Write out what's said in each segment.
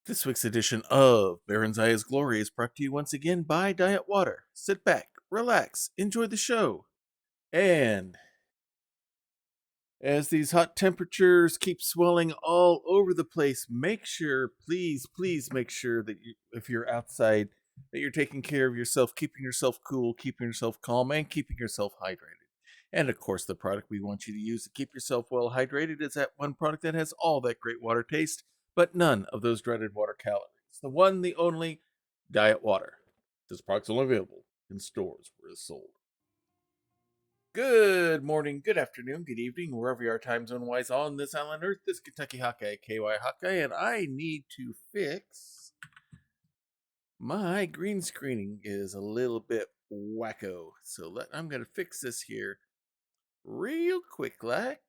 This week's edition of Barenzaih's Glory is brought to you once again by Diet Water. Sit back, relax, enjoy the show. And as these hot temperatures keep swelling all over the place, make sure, please make sure that if you're outside, that you're taking care of yourself, keeping yourself cool, keeping yourself calm, and keeping yourself hydrated. And of course, the product we want you to use to keep yourself well hydrated is that one product that has all that great water taste, but none of those dreaded water calories. The one, the only, Diet Water. This product's only available in stores where it's sold. Good morning, good afternoon, good evening, wherever you are time zone wise on this island Earth. This is Kentucky Hawkeye, KY Hawkeye, and I need to fix my green screening is a little bit wacko. So I'm going to fix this here real quick like.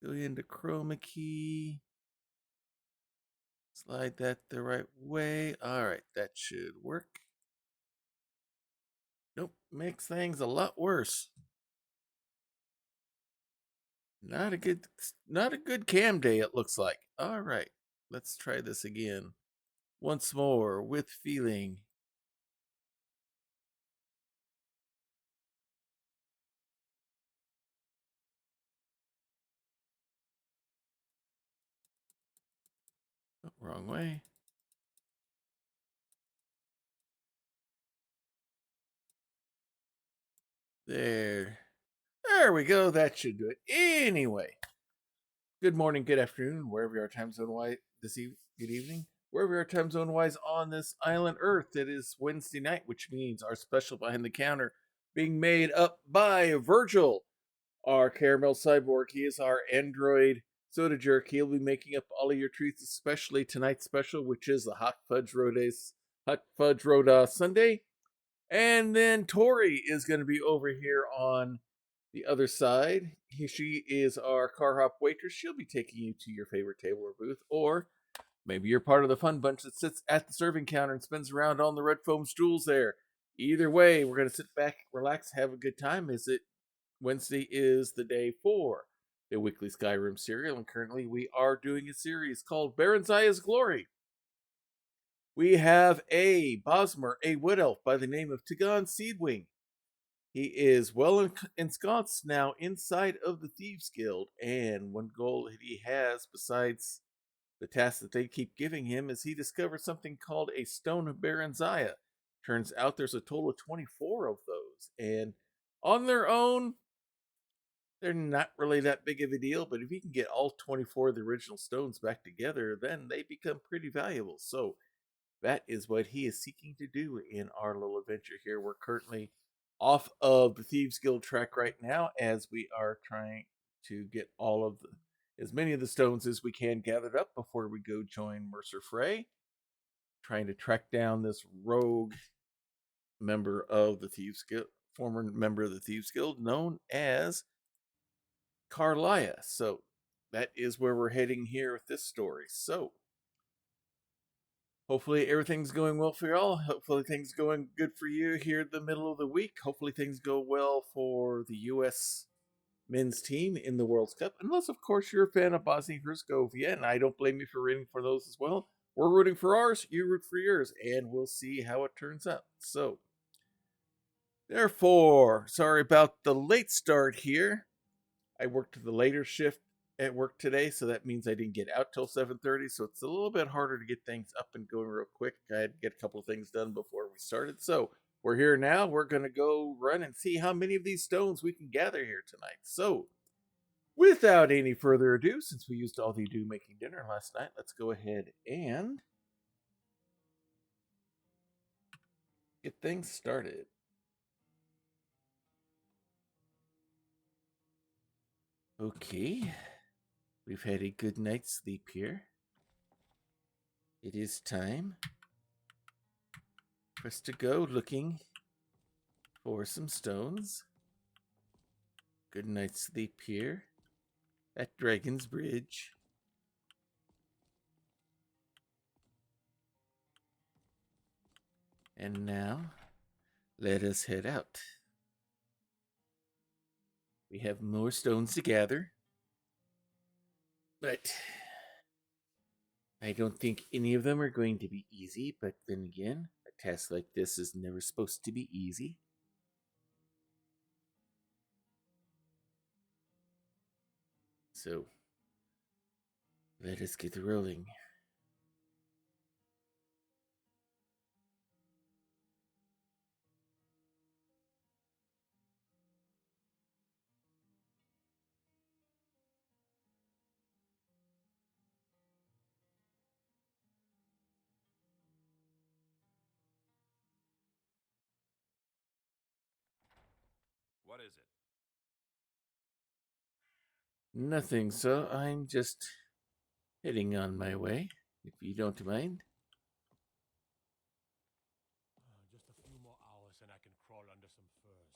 Go into chroma key. Slide that the right way. All right, that should work. Nope, makes things a lot worse. Not a good cam day, it looks like. All right, let's try this again. Once more with feeling. Oh, wrong way. There we go. That should do it. Anyway, good morning, good afternoon, wherever you are time zone wise good evening, wherever you are time zone wise on this island Earth. It is Wednesday night, which means our special behind the counter being made up by Virgil, our caramel cyborg. He is our android soda jerk. He'll be making up all of your treats, especially tonight's special, which is the hot fudge road sundae. And then Tori is going to be over here on the other side. She is our car hop waitress. She'll be taking you to your favorite table or booth, or maybe you're part of the fun bunch that sits at the serving counter and spins around on the red foam stools there. Either way, we're going to sit back, relax, have a good time. Wednesday is the day for the weekly Skyrim serial, and currently we are doing a series called Barenzaih's Glory. We have a Bosmer, a wood elf by the name of Tagan Seedwing. He is well ensconced now inside of the Thieves Guild, and one goal that he has, besides the task that they keep giving him, is he discovers something called a Stone of Barenziah. Turns out there's a total of 24 of those, and on their own, they're not really that big of a deal, but if you can get all 24 of the original stones back together, then they become pretty valuable. So that is what he is seeking to do in our little adventure here. We're currently off of the Thieves Guild track right now, as we are trying to get as many of the stones as we can gathered up before we go join Mercer Frey, trying to track down this rogue member of the Thieves Guild, former member of the Thieves Guild, known as Karliah. So that is where we're heading here with this story. So hopefully everything's going well for y'all. Hopefully things going good for you here in the middle of the week. Hopefully things go well for the U.S. men's team in the World Cup. Unless, of course, you're a fan of Bosnia-Herzegovina, and I don't blame you for rooting for those as well. We're rooting for ours, you root for yours, and we'll see how it turns out. So, therefore, sorry about the late start here. I worked the later shift at work today, so that means I didn't get out till 7:30, so it's a little bit harder to get things up and going real quick. I had to get a couple of things done before we started. So we're here now. We're going to go run and see how many of these stones we can gather here tonight. So without any further ado, since we used all the ado making dinner last night, let's go ahead and get things started. Okay, we've had a good night's sleep here. It is time for us to go looking for some stones. Good night's sleep here at Dragon's Bridge. And now, let us head out. We have more stones to gather, but I don't think any of them are going to be easy, but then again, a task like this is never supposed to be easy. So, let us get rolling. What is it? Nothing, so I'm just heading on my way, if you don't mind. Just a few more hours and I can crawl under some furs.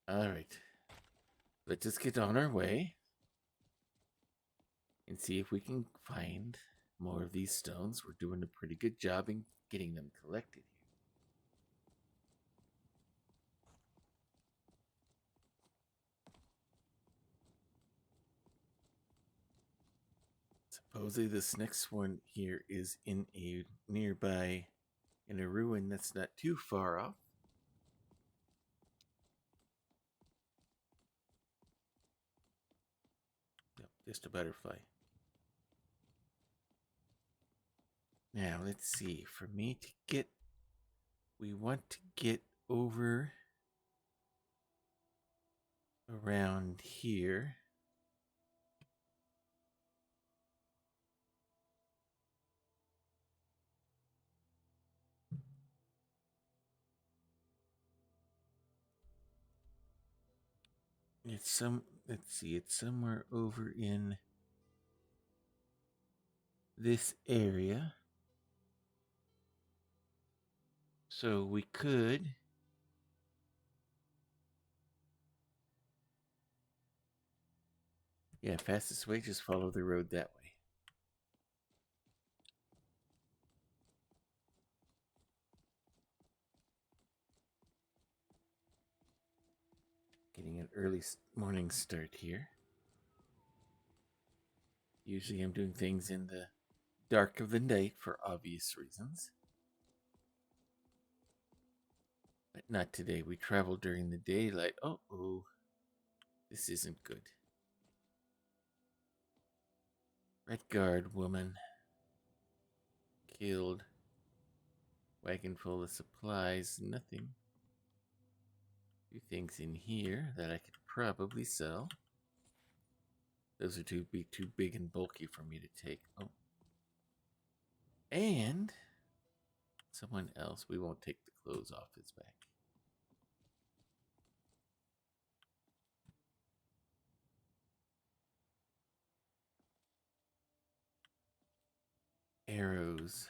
Alright. Let's just get on our way and see if we can find more of these stones. We're doing a pretty good job in getting them collected here. Supposedly this next one here is in a nearby, in a ruin that's not too far off. Nope, just a butterfly. Now let's see, for me to get, we want to get over around here. It's let's see, it's somewhere over in this area. So we could, yeah, fastest way, just follow the road that way. Getting an early morning start here. Usually I'm doing things in the dark of the night for obvious reasons. But not today. We travel during the daylight. Oh, this isn't good. Red Guard woman killed. Wagon full of supplies. Nothing. Few things in here that I could probably sell. Those are too big and bulky for me to take. Oh. And someone else. We won't take the clothes off his back. Arrows.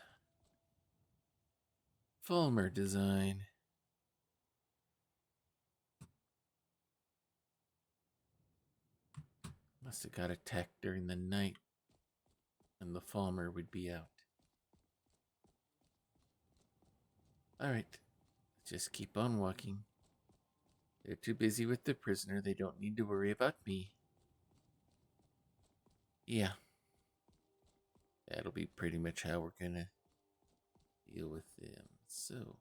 Fulmer design. Must have got attacked during the night, and the Fulmer would be out. Alright, just keep on walking. They're too busy with the prisoner. They don't need to worry about me. Yeah. That'll be pretty much how we're gonna deal with them. So.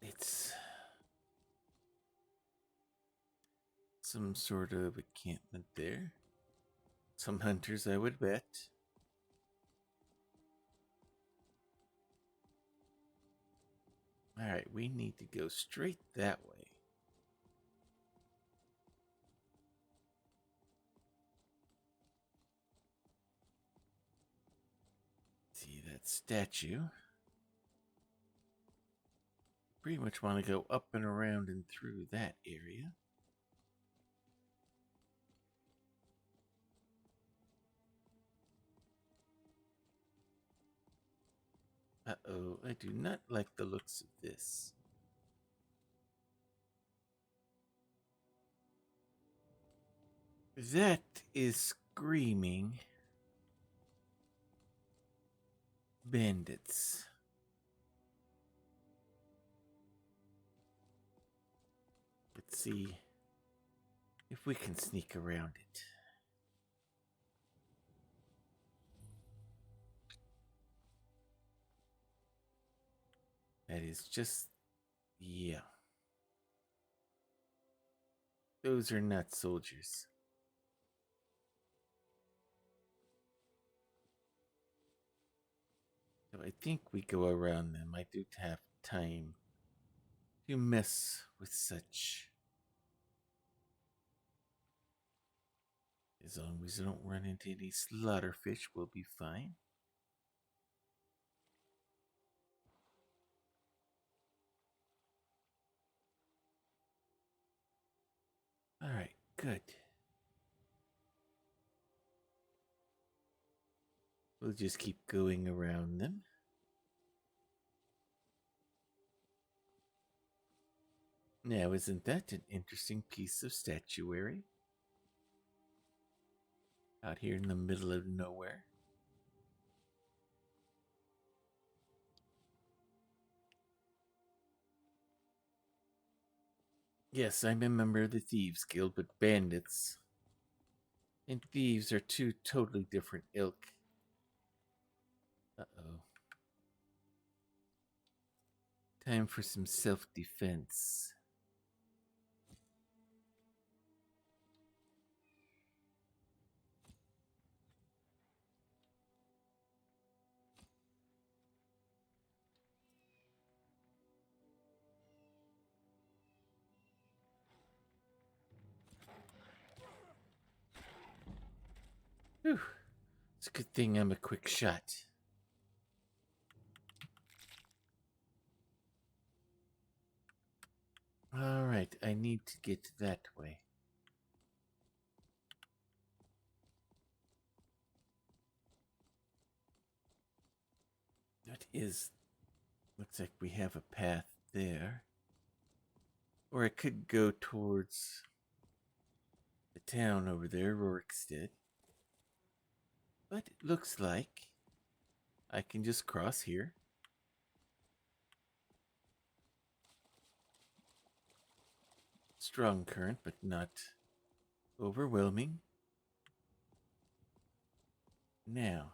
It's some sort of encampment there. Some hunters, I would bet. Alright, we need to go straight that way. See that statue? Pretty much want to go up and around and through that area. Uh-oh, I do not like the looks of this. That is screaming bandits. Let's see if we can sneak around it. That is just, yeah. Those are not soldiers. So I think we go around them. I do have time to mess with such. As long as we don't run into any slaughterfish, we'll be fine. Alright, good. We'll just keep going around them. Now, isn't that an interesting piece of statuary? Out here in the middle of nowhere. Yes, I'm a member of the Thieves Guild, but bandits and thieves are two totally different ilk. Uh-oh. Time for some self-defense. Whew. It's a good thing I'm a quick shot. Alright, I need to get that way. That is... Looks like we have a path there. Or I could go towards the town over there, Rorikstead. But it looks like I can just cross here. Strong current, but not overwhelming. Now,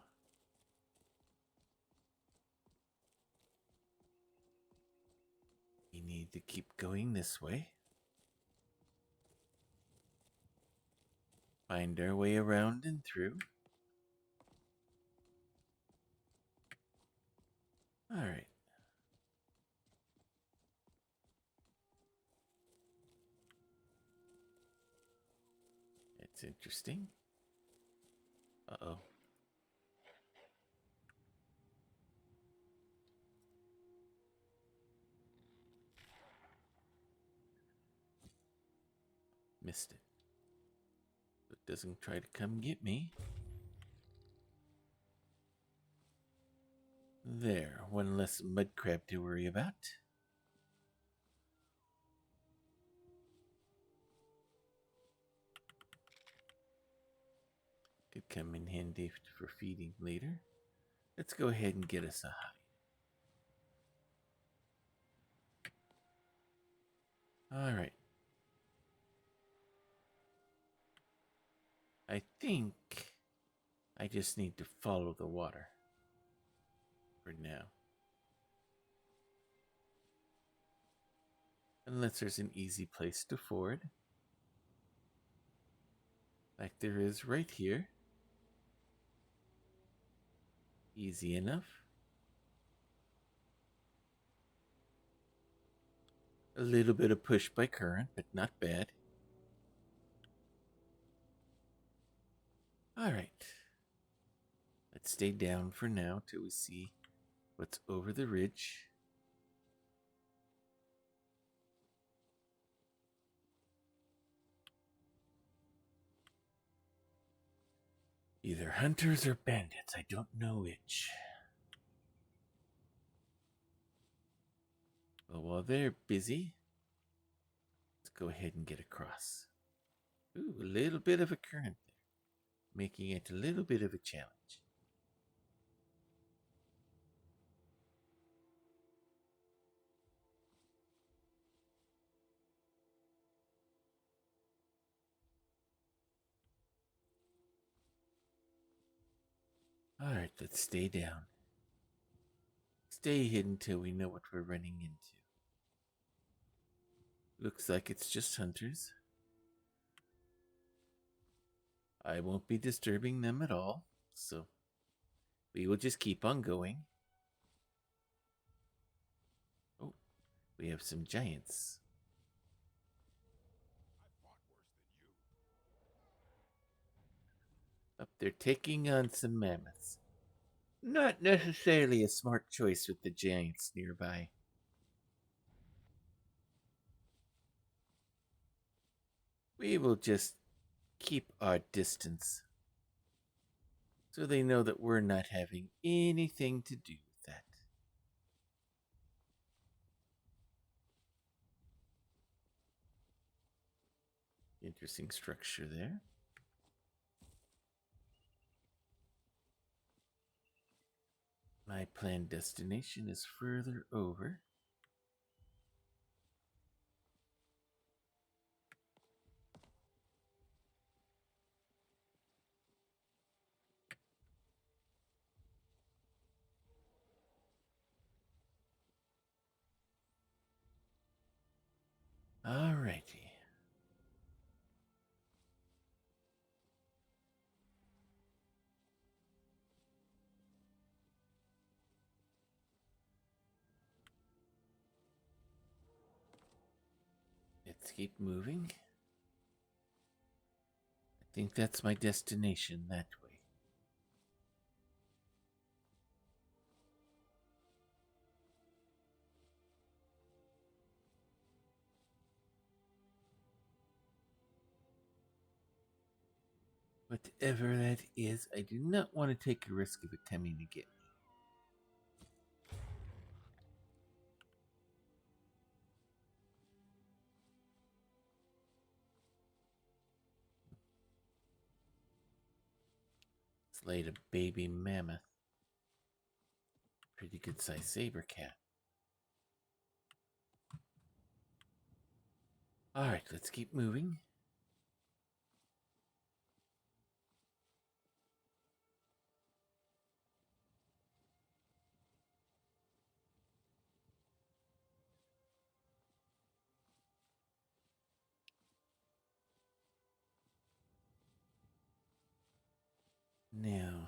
we need to keep going this way. Find our way around and through. Alright. That's interesting. Uh-oh. Missed it. So it doesn't try to come get me. There, one less mud crab to worry about. Could come in handy for feeding later. Let's go ahead and get us a hide. Alright. I think I just need to follow the water. For now. Unless there's an easy place to ford. Like there is right here. Easy enough. A little bit of push by current, but not bad. Alright. Let's stay down for now till we see what's over the ridge. Either hunters or bandits, I don't know which. Well, while they're busy, let's go ahead and get across. Ooh, a little bit of a current there, making it a little bit of a challenge. Alright, let's stay down. Stay hidden till we know what we're running into. Looks like it's just hunters. I won't be disturbing them at all, so we will just keep on going. Oh, we have some giants. Up there taking on some mammoths. Not necessarily a smart choice with the giants nearby. We will just keep our distance so they know that we're not having anything to do with that. Interesting structure there. My planned destination is further over. Alrighty. Let's keep moving. I think that's my destination that way. Whatever that is, I do not want to take a risk of attempting to get me. Slayed a baby mammoth. Pretty good sized saber cat. Alright, let's keep moving. Now,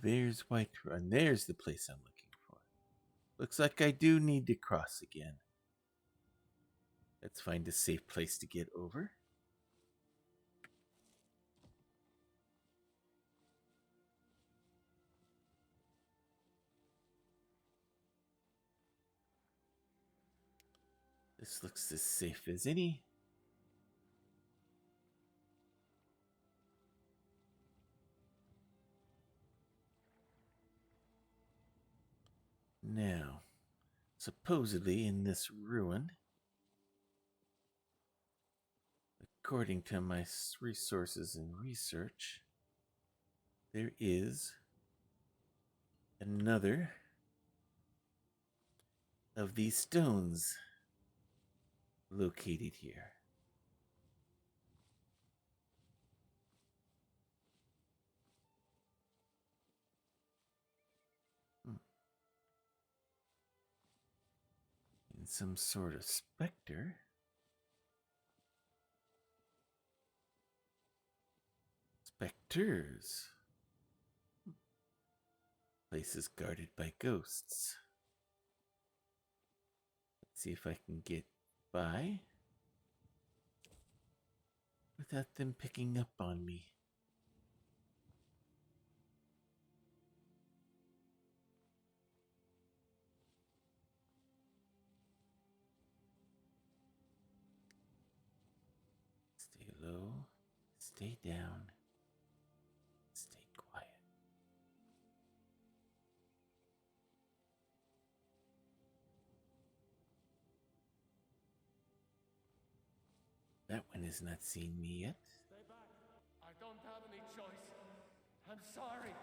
there's White Run. There's the place I'm looking for. Looks like I do need to cross again. Let's find a safe place to get over. This looks as safe as any. Now, supposedly in this ruin, according to my resources and research, there is another of these stones located here. And some sort of specter. Specters. Place is guarded by ghosts. Let's see if I can get by without them picking up on me. Stay low, stay down, stay quiet. That one has not seen me yet. Stay back. I don't have any choice. I'm sorry.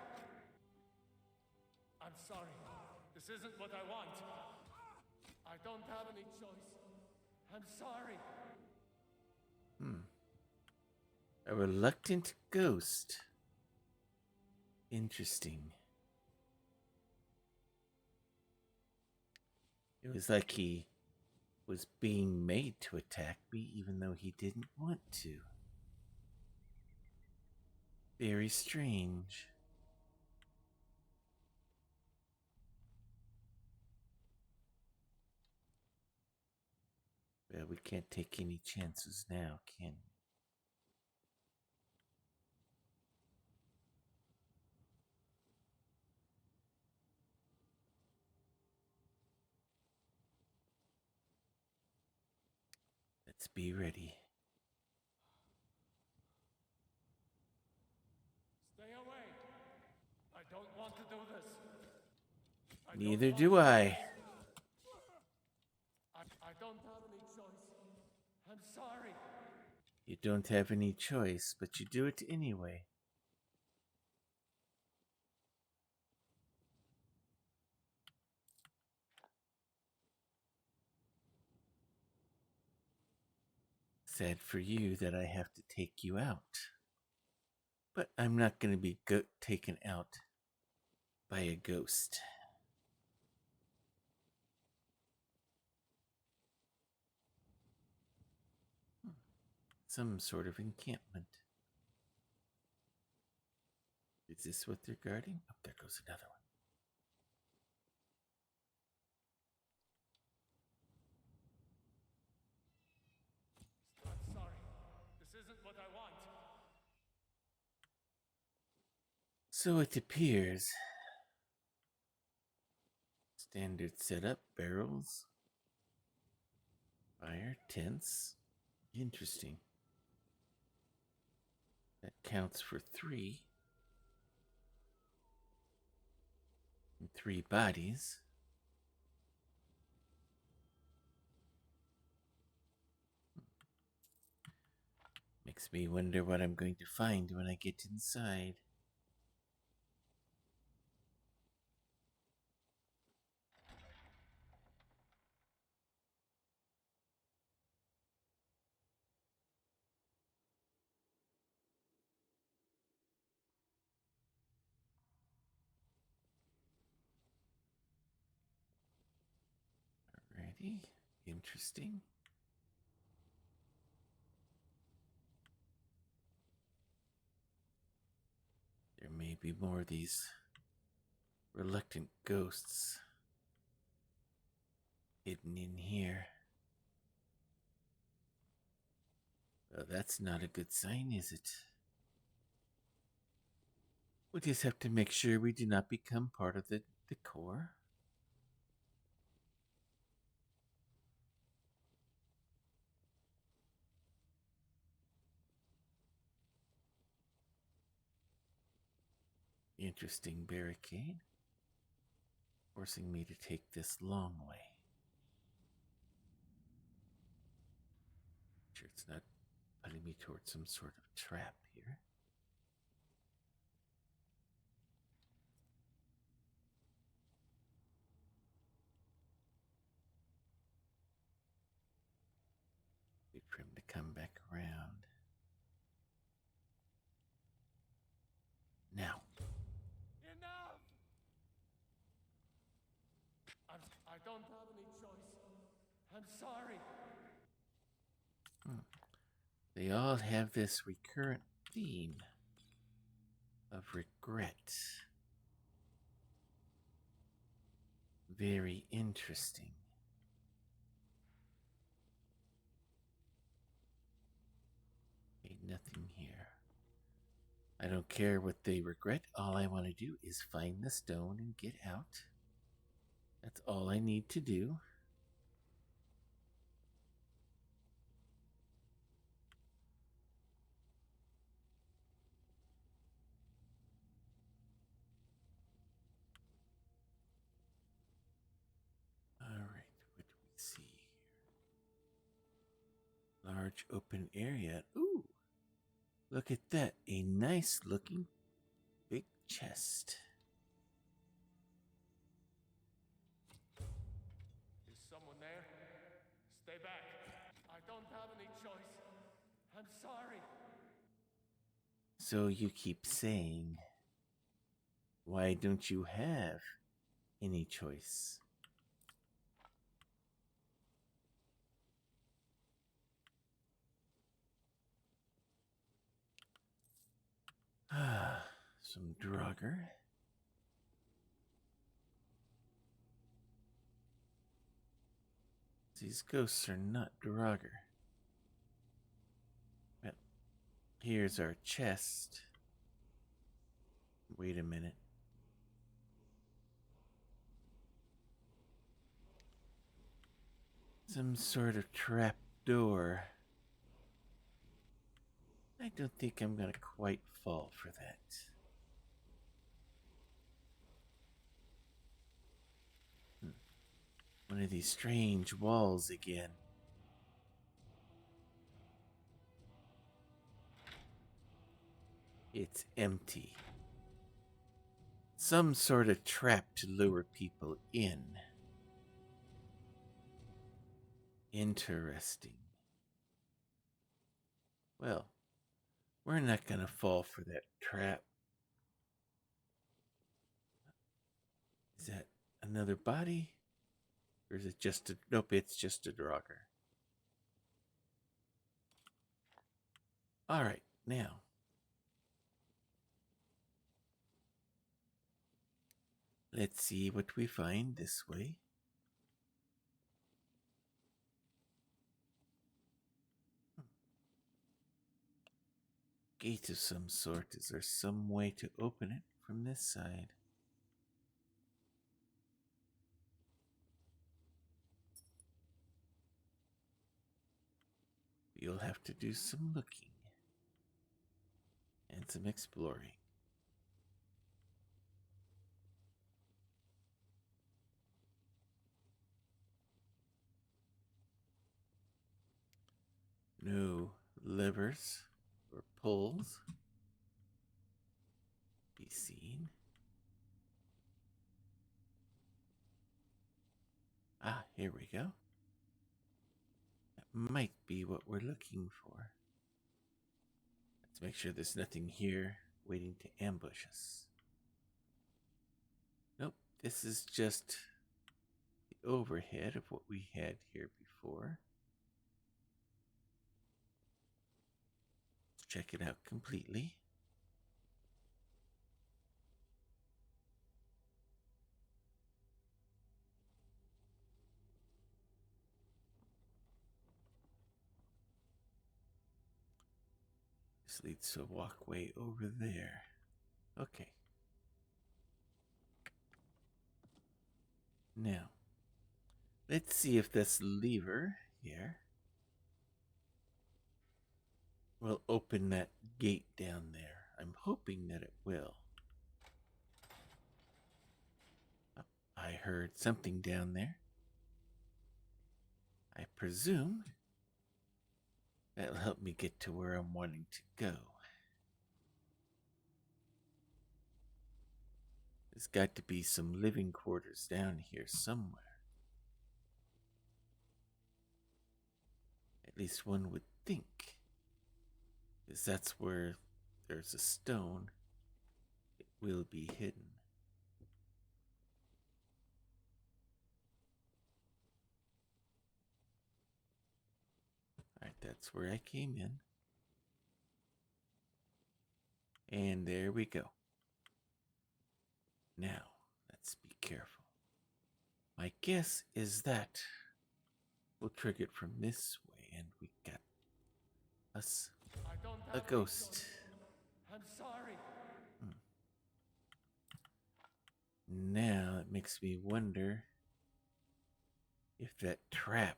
I'm sorry. This isn't what I want. I don't have any choice. I'm sorry. A reluctant ghost. Interesting. It was like he was being made to attack me even though he didn't want to. Very strange. Well, we can't take any chances now, can we? Let's be ready. Stay away. I don't want to do this. Neither do I. I don't have any choice. I'm sorry. You don't have any choice, but you do it anyway. Sad for you that I have to take you out. But I'm not going to be taken out by a ghost. Some sort of encampment. Is this what they're guarding? Oh, there goes another one. I'm sorry. This isn't what I want. So it appears. Standard setup, barrels, fire, tents. Interesting. That counts for 3. And 3 bodies. Makes me wonder what I'm going to find when I get inside. Alrighty. Interesting. There may be more of these reluctant ghosts hidden in here. Well, that's not a good sign, is it? We'll just have to make sure we do not become part of the core. Interesting barricade. Forcing me to take this long way. Sure it's not putting me towards some sort of trap here. Wait for him to come back around. Now. Enough! I don't have any choice. I'm sorry. They all have this recurrent theme of regret. Very interesting. Ain't nothing here. I don't care what they regret. All I want to do is find the stone and get out. That's all I need to do. Alright, what do we see here? Large open area. Ooh! Look at that. A nice looking big chest. Is someone there? Stay back. I don't have any choice. I'm sorry. So you keep saying, why don't you have any choice? Ah, some Draugr. These ghosts are not Draugr. Well, here's our chest. Wait a minute. Some sort of trap door. I don't think I'm gonna quite fall for that. One of these strange walls again. It's empty. Some sort of trap to lure people in. Interesting. Well, we're not gonna fall for that trap. Is that another body? Or is it just a... Nope, it's just a Draugr. Alright, now. Let's see what we find this way. Gate of some sort. Is there some way to open it from this side? You'll have to do some looking and some exploring. No levers or pulls be seen. Ah, here we go. That might be what we're looking for. Let's make sure there's nothing here waiting to ambush us. Nope, this is just the overhead of what we had here before. Let's check it out completely. This leads to a walkway over there. Okay. Now, let's see if this lever here will open that gate down there. I'm hoping that it will. Oh, I heard something down there. I presume that'll help me get to where I'm wanting to go. There's got to be some living quarters down here somewhere. At least one would think. Because that's where there's a stone. It will be hidden. Alright, that's where I came in. And there we go. Now, let's be careful. My guess is that we'll trigger it from this way, and we got us a ghost. I'm sorry. Now it makes me wonder if that trap,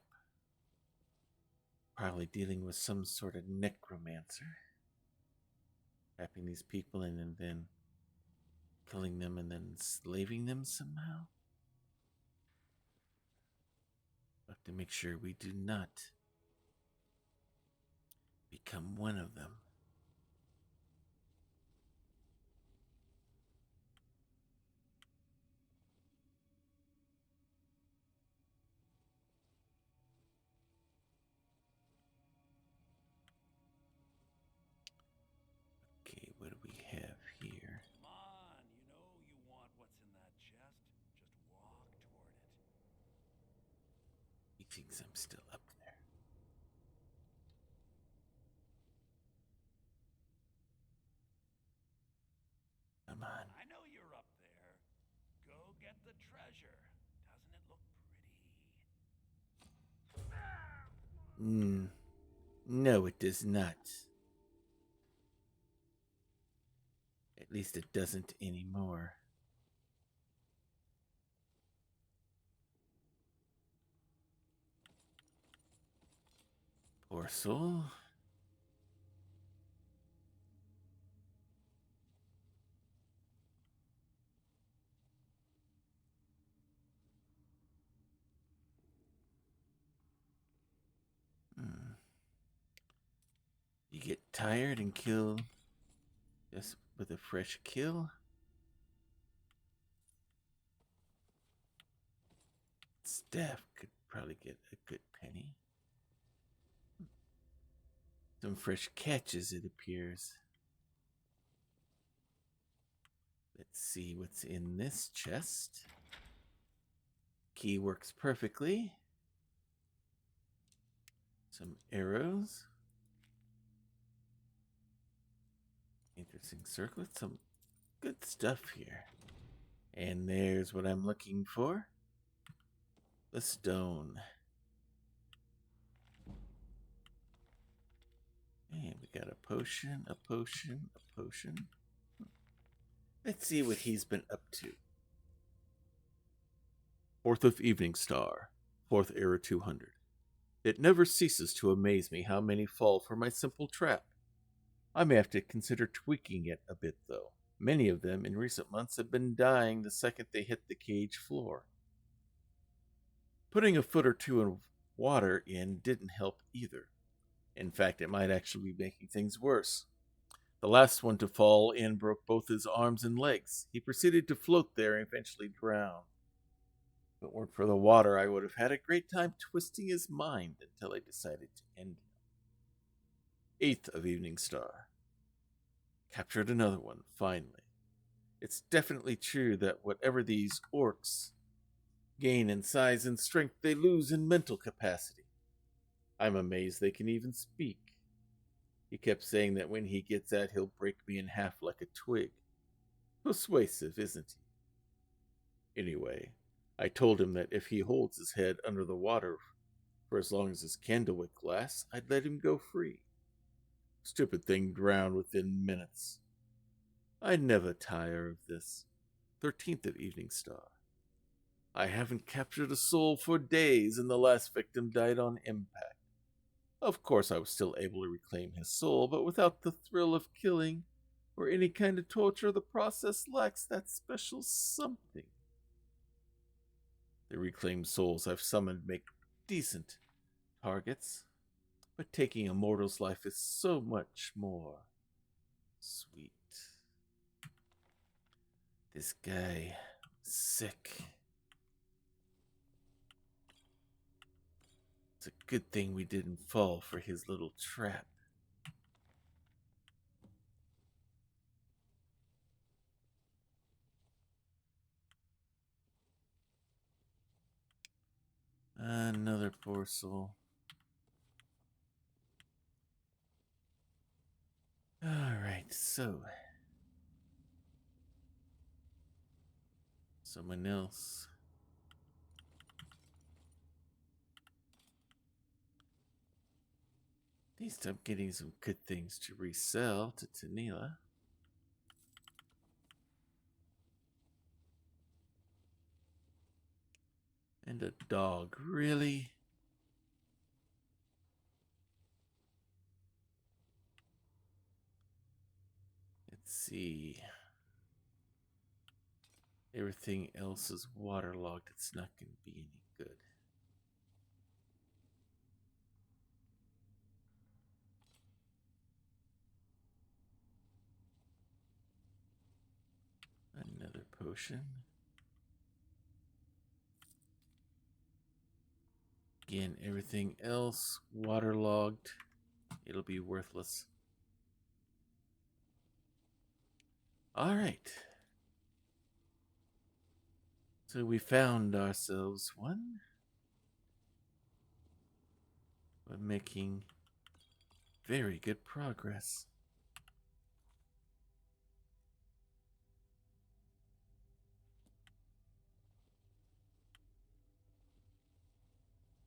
probably dealing with some sort of necromancer, trapping these people in and then killing them and then enslaving them somehow. We have to make sure we do not become one of them. Okay, what Thinks I'm still up there. Come on. I know you're up there. Go get the treasure. Doesn't it look pretty? No, it does not. At least it doesn't anymore. Poor soul. You get tired and kill just with a fresh kill. Staff could probably get a good penny. Some fresh catches, it appears. Let's see what's in this chest. Key works perfectly. Some arrows. Interesting circlet. Some good stuff here. And there's what I'm looking for. The stone. And we got a potion, a potion, a potion. Let's see what he's been up to. 4th of Evening Star, 4th Era 200. It never ceases to amaze me how many fall for my simple trap. I may have to consider tweaking it a bit, though. Many of them in recent months have been dying the second they hit the cage floor. Putting a foot or two of water in didn't help either. In fact, it might actually be making things worse. The last one to fall in broke both his arms and legs. He proceeded to float there and eventually drown. If it weren't for the water, I would have had a great time twisting his mind until I decided to end him. 8th of Evening Star. Captured another one, finally. It's definitely true that whatever these orcs gain in size and strength, they lose in mental capacity. I'm amazed they can even speak. He kept saying that when he gets out, he'll break me in half like a twig. Persuasive, isn't he? Anyway, I told him that if he holds his head under the water for as long as his candlewick lasts, I'd let him go free. Stupid thing drowned within minutes. I never tire of this. 13th of Evening Star. I haven't captured a soul for days, and the last victim died on impact. Of course, I was still able to reclaim his soul, but without the thrill of killing or any kind of torture, the process lacks that special something. The reclaimed souls I've summoned make decent targets, but taking a mortal's life is so much more sweet. This guy, sick. It's a good thing we didn't fall for his little trap. Another poor soul. Alright, so. Someone else. At least I'm getting some good things to resell to Tanila. And a dog, really? Let's see. Everything else is waterlogged. It's not going to be any good. Another potion. Again, everything else waterlogged. It'll be worthless. Alright. So we found ourselves one. We're making very good progress.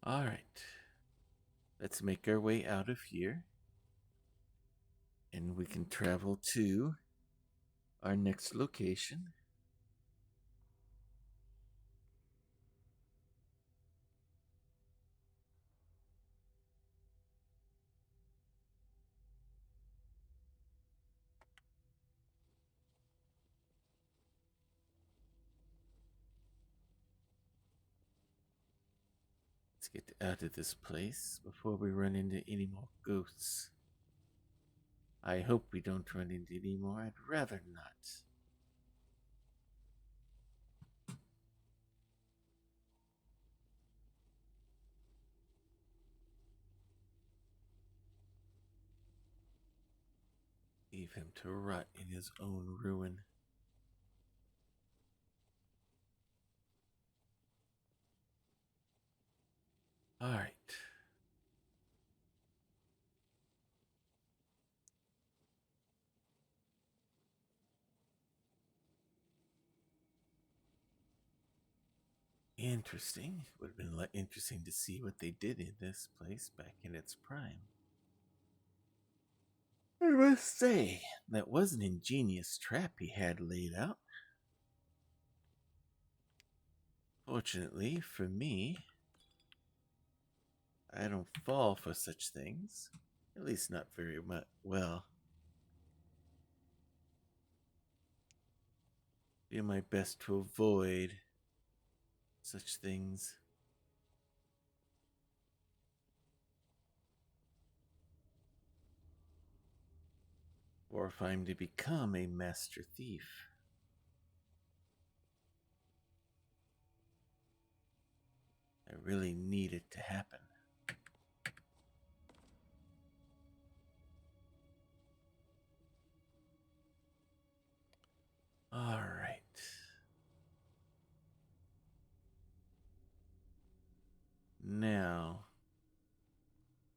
Alright. Let's make our way out of here. And we can travel to our next location. Let's get out of this place before we run into any more ghosts. I hope we don't run into any more. I'd rather not. Leave him to rot in his own ruin. Alright. Interesting. Would have been interesting to see what they did in this place back in its prime. I must say, that was an ingenious trap he had laid out. Fortunately for me, I don't fall for such things. At least not very much. Well, do my best to avoid such things. Or if I'm to become a master thief. I really need it to happen. Alright. Now,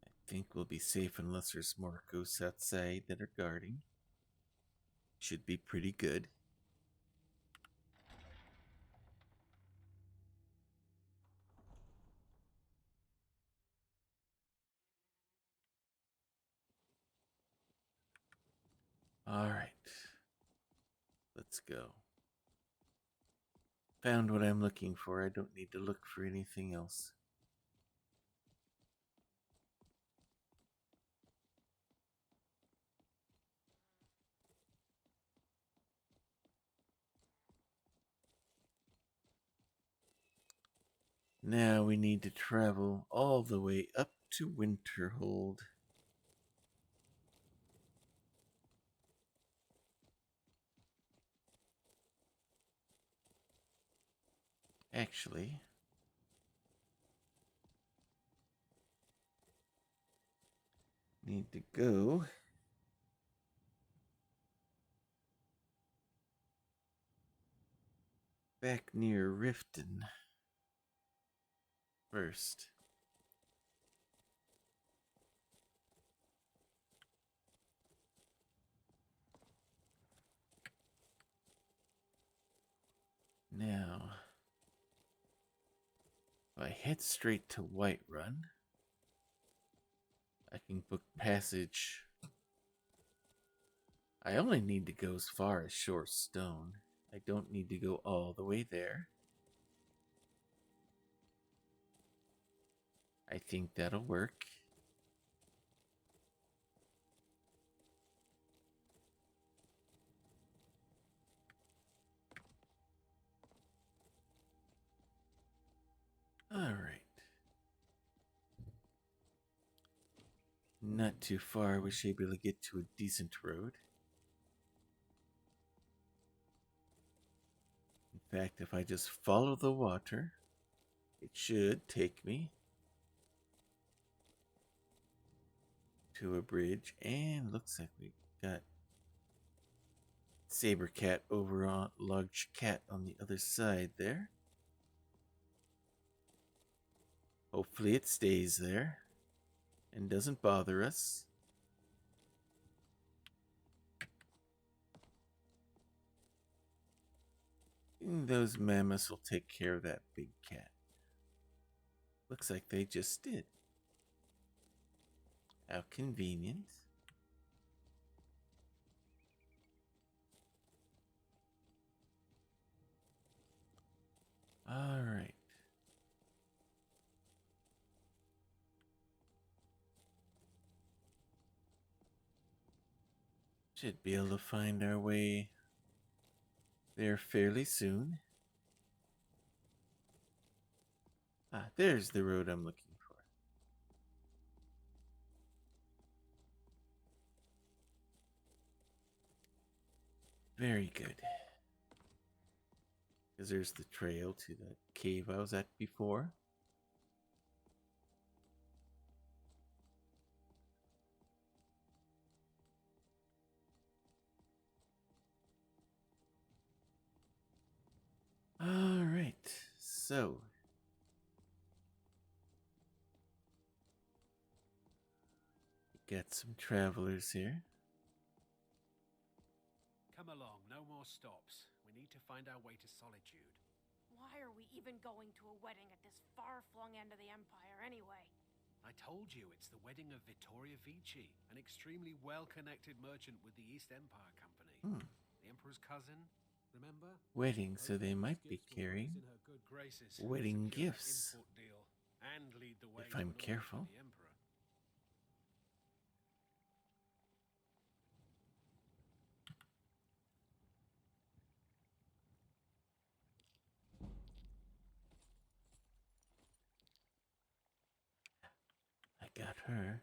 I think we'll be safe unless there's more ghosts outside that are guarding. Should be pretty good. Alright. Let's go. Found what I'm looking for. I don't need to look for anything else. Now we need to travel all the way up to Winterhold. Actually, need to go back near Riften first. Now, if I head straight to Whiterun, I can book passage. I only need to go as far as Shore Stone. I don't need to go all the way there. I think that'll work. Alright. Not too far. We should be able to get to a decent road. In fact, if I just follow the water, it should take me to a bridge. And looks like we got Saber Cat over on Large Cat on the other side there. Hopefully it stays there. and doesn't bother us. Those mammoths will take care of that big cat. Looks like they just did. How convenient. All right. Should be able to find our way there fairly soon. Ah, there's the road I'm looking for. Very good. Because there's the trail to the cave I was at before. All right, so got some travelers here. Come along, no more stops. We need to find our way to Solitude. Why are we even going to a wedding at this far-flung end of the Empire anyway? I told you, it's the wedding of Vittoria Vici, an extremely well-connected merchant with the East Empire Company. The Emperor's cousin, remember? Wedding, so they might be carrying In her good graces, wedding secure that gifts. import deal, and lead the way If to I'm an order careful. from the Emperor. I got her.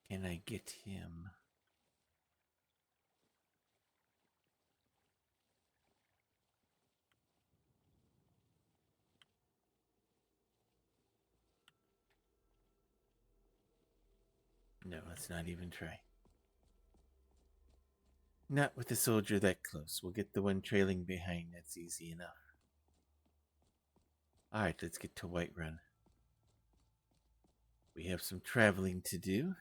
Can I get him? No, let's not even try. Not with the soldier that close. We'll get the one trailing behind. That's easy enough. Alright, let's get to Whiterun. We have some traveling to do.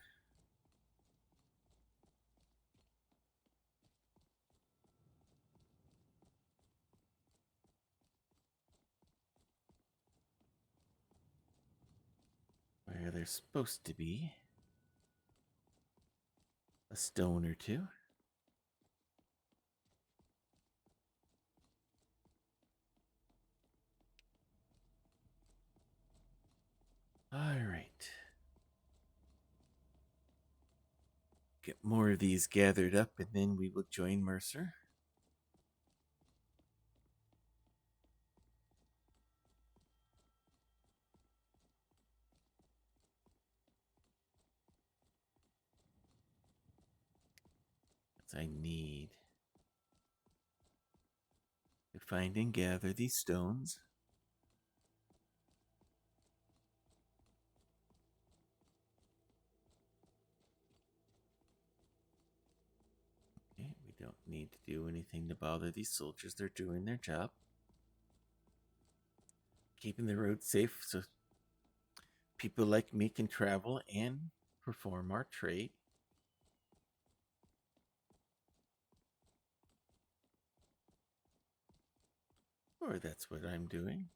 Where there's supposed to be a stone or two. Alright. Get more of these gathered up and then we will join Mercer. I need to find and gather these stones. Okay, we don't need to do anything to bother these soldiers. They're doing their job. Keeping the road safe so people like me can travel and perform our trade. Or that's what I'm doing.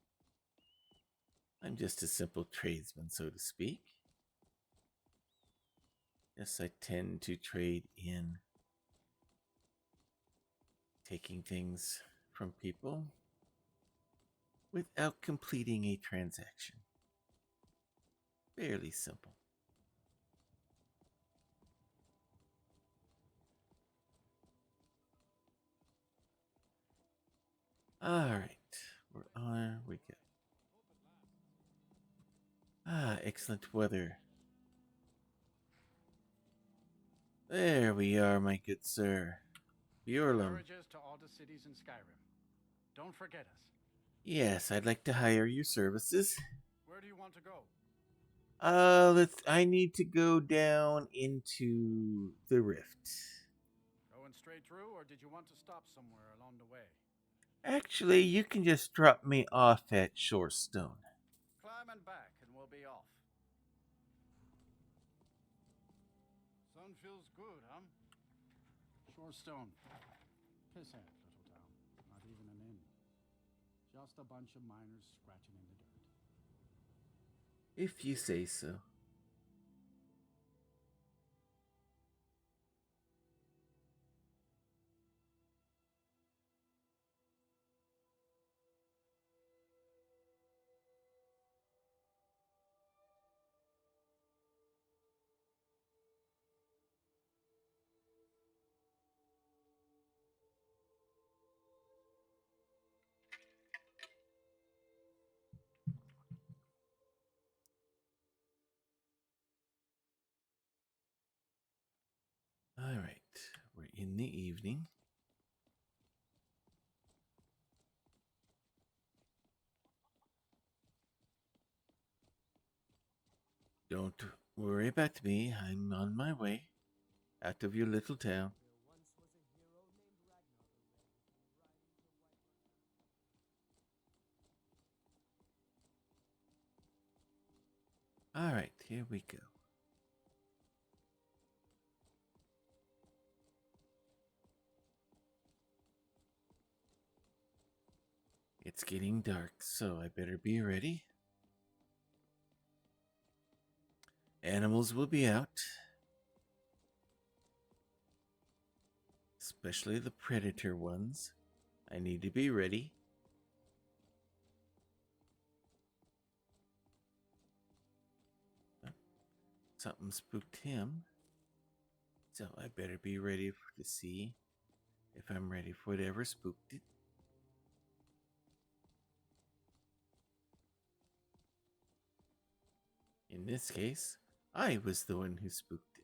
I'm just a simple tradesman, so to speak. Yes, I tend to trade in taking things from people without completing a transaction. Fairly simple. Alright, we're on we go. Excellent weather. There we are, my good sir. Bjorlum. Carriages to all the cities in Skyrim. Don't forget us. Yes, I'd like to hire your services. Where do you want to go? I need to go down into the rift. Going straight through, or did you want to stop somewhere along the way? Actually, you can just drop me off at Shorestone. Climb and back, and we'll be off. Poor Stone. Pissant little town. Not even an inn. Just a bunch of miners scratching in the dirt. If you say so. All right, we're in the evening. Don't worry about me. I'm on my way out of your little town. All right, here we go. It's getting dark, so I better be ready. Animals will be out, especially the predator ones. I need to be ready. Something spooked him, so I better be ready to see if I'm ready for whatever spooked it. In this case, I was the one who spooked it.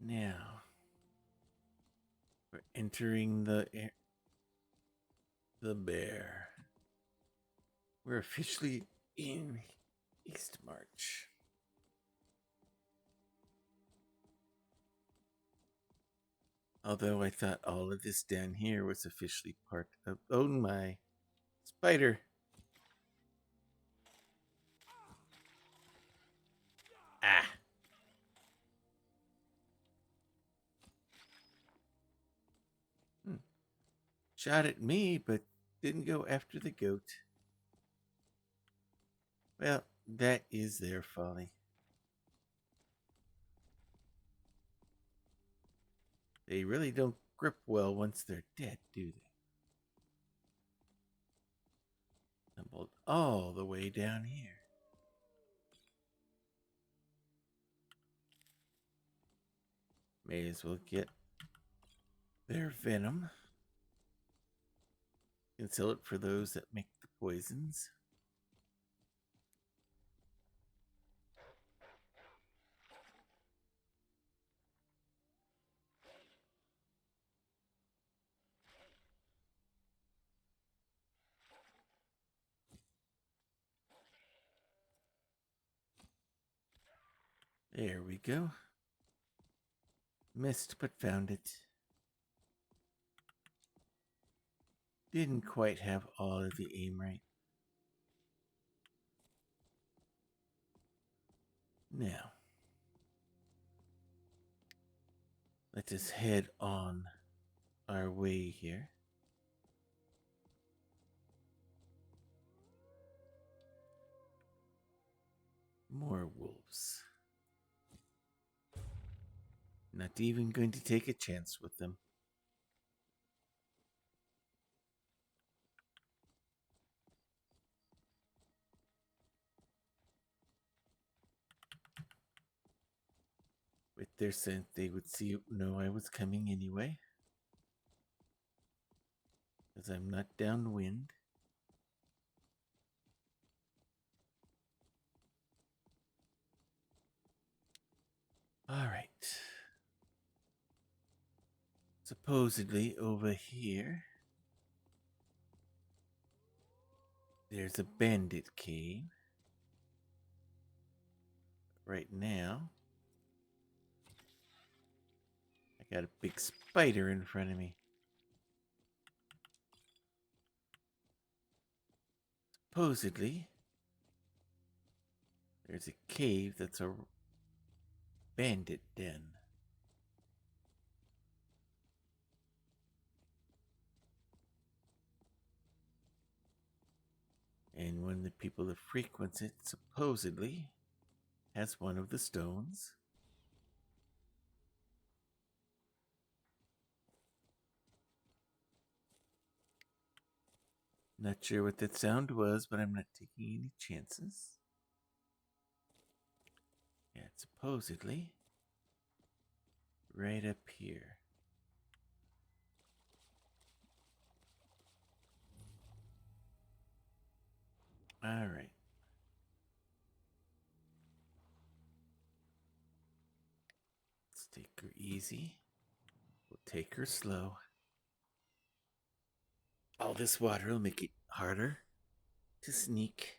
Now, we're entering the bear. We're officially in East March. Although I thought all of this down here was officially part of... Oh my. Spider. Ah. Shot at me, but didn't go after the goat. Well, that is their folly. They really don't grip well once they're dead, do they? Tumbled all the way down here. May as well get their venom and sell it for those that make the poisons. There we go. Missed but found it. Didn't quite have all of the aim right. Now, let us head on our way here. More wolves. Not even going to take a chance with them. With their scent, they would know I was coming anyway. Because I'm not downwind. Alright. Supposedly over here, there's a bandit cave. Right now, Got a big spider in front of me. Supposedly, there's a cave that's a bandit den. And one of the people that frequents it supposedly has one of the stones. Not sure what that sound was, but I'm not taking any chances. Yeah, it's supposedly right up here. All right. Let's take her easy. We'll take her slow. All this water will make it harder to sneak.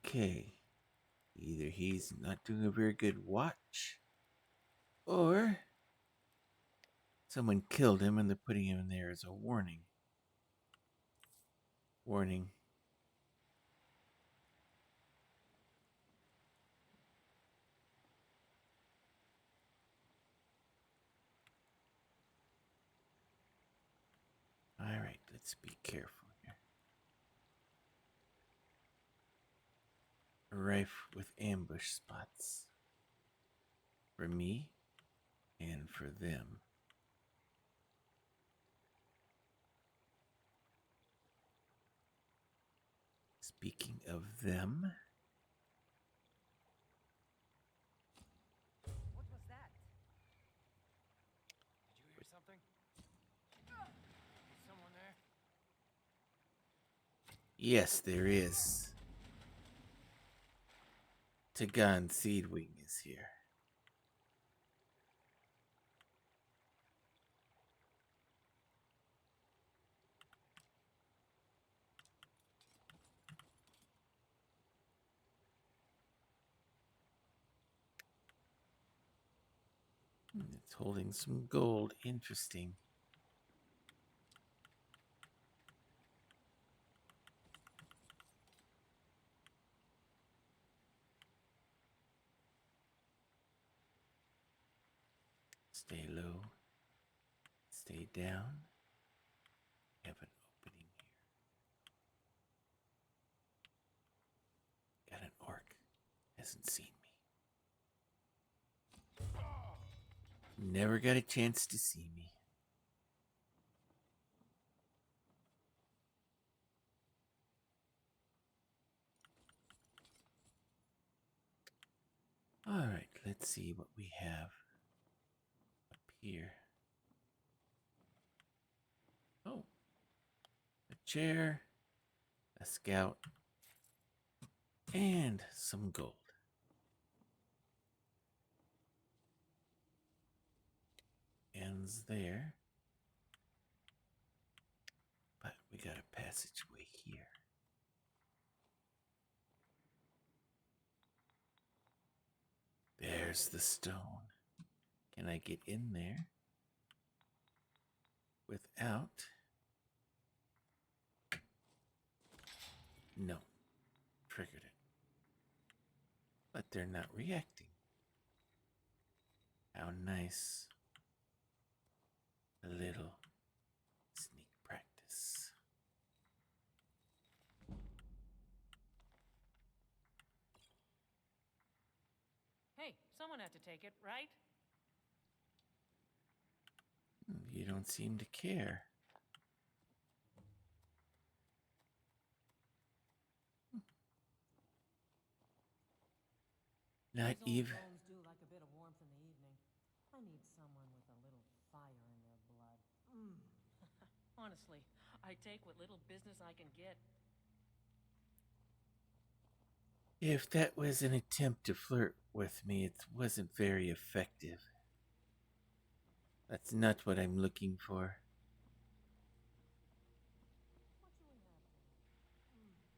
Okay. Either he's not doing a very good watch, or someone killed him and they're putting him in there as a warning. Warning. Alright, let's be careful here. Rife with ambush spots. For me and for them. Speaking of them. What was that? Did you hear something? Is someone there? Yes, there is. Tagan Seedwing is here. It's holding some gold. Interesting. Stay low. Stay down. Have an opening here. Got an orc. Hasn't seen me. Never got a chance to see me. Alright, let's see what we have up here. Oh, a chair, a scout, and some gold. Ends there. But we got a passageway here. There's the stone. Can I get in there without? No. Triggered it. But they're not reacting. How nice. A little sneak practice. Hey, someone had to take it, right? You don't seem to care. Not These old even. bones do like a bit of warmth in the evening. I need someone with a little fire in their blood. Honestly, I take what little business I can get. If that was an attempt to flirt with me, it wasn't very effective. That's not what I'm looking for. What shall we have tonight?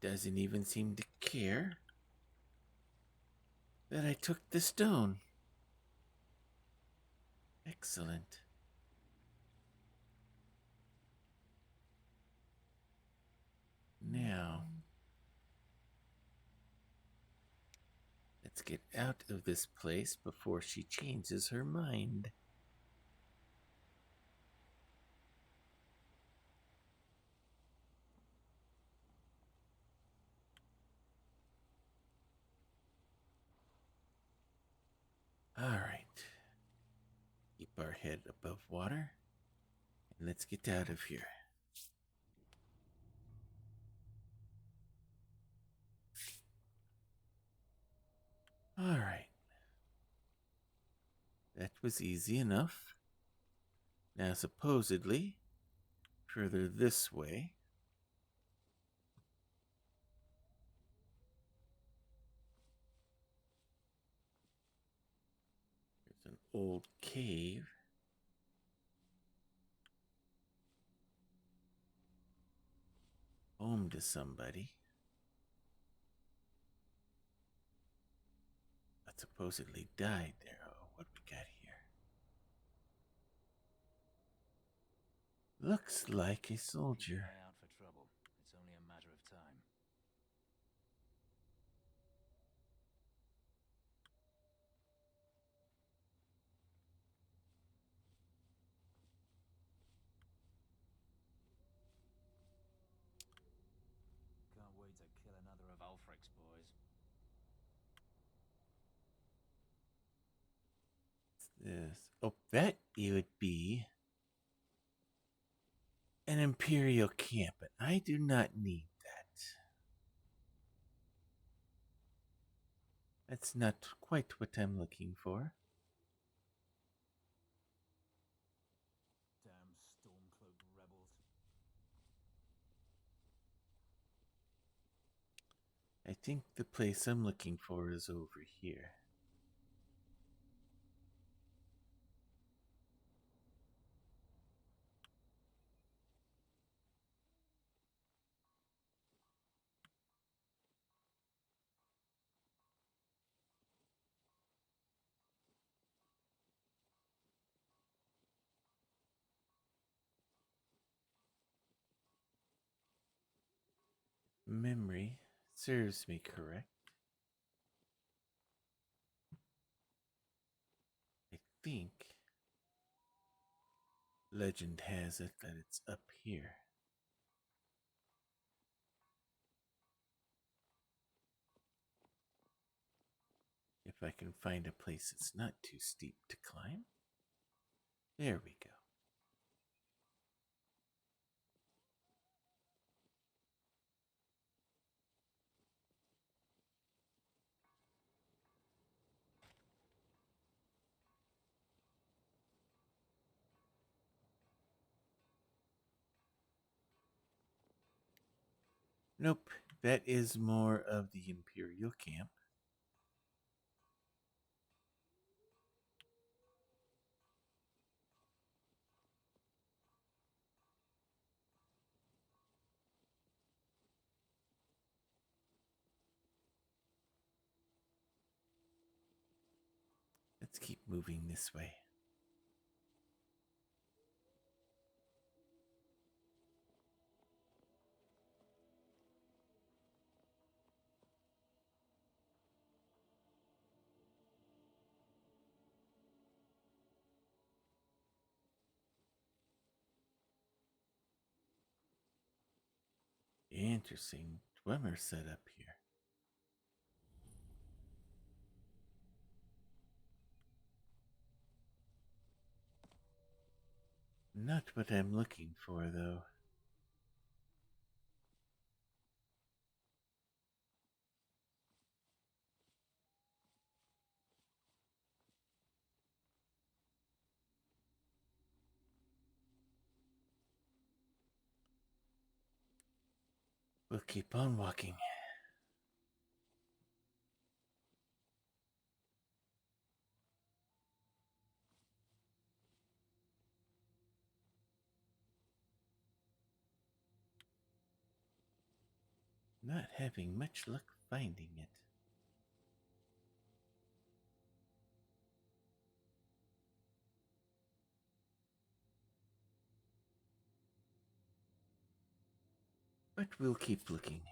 doesn't even seem to care that I took the stone. Excellent. Now, let's get out of this place before she changes her mind. All right. Keep our head above water, and let's get out of here. All right. That was easy enough. Now, supposedly, further this way. There's an old cave. Home to somebody. That supposedly died there. Oh, what we got here? Looks like a soldier. Out for trouble. It's only a matter of time. Can't wait to kill another of Ulfric's boys. What's this? Oh, that it would be an Imperial camp, but I do not need that. That's not quite what I'm looking for. Damn stormcloaked rebels. I think the place I'm looking for is over here. Memory serves me correct. I think legend has it that it's up here. If I can find a place that's not too steep to climb. There we go. Nope, that is more of the Imperial camp. Let's keep moving this way. Interesting dwemer set up here. Not what I'm looking for, though. We'll keep on walking. Not having much luck finding it. But we'll keep looking.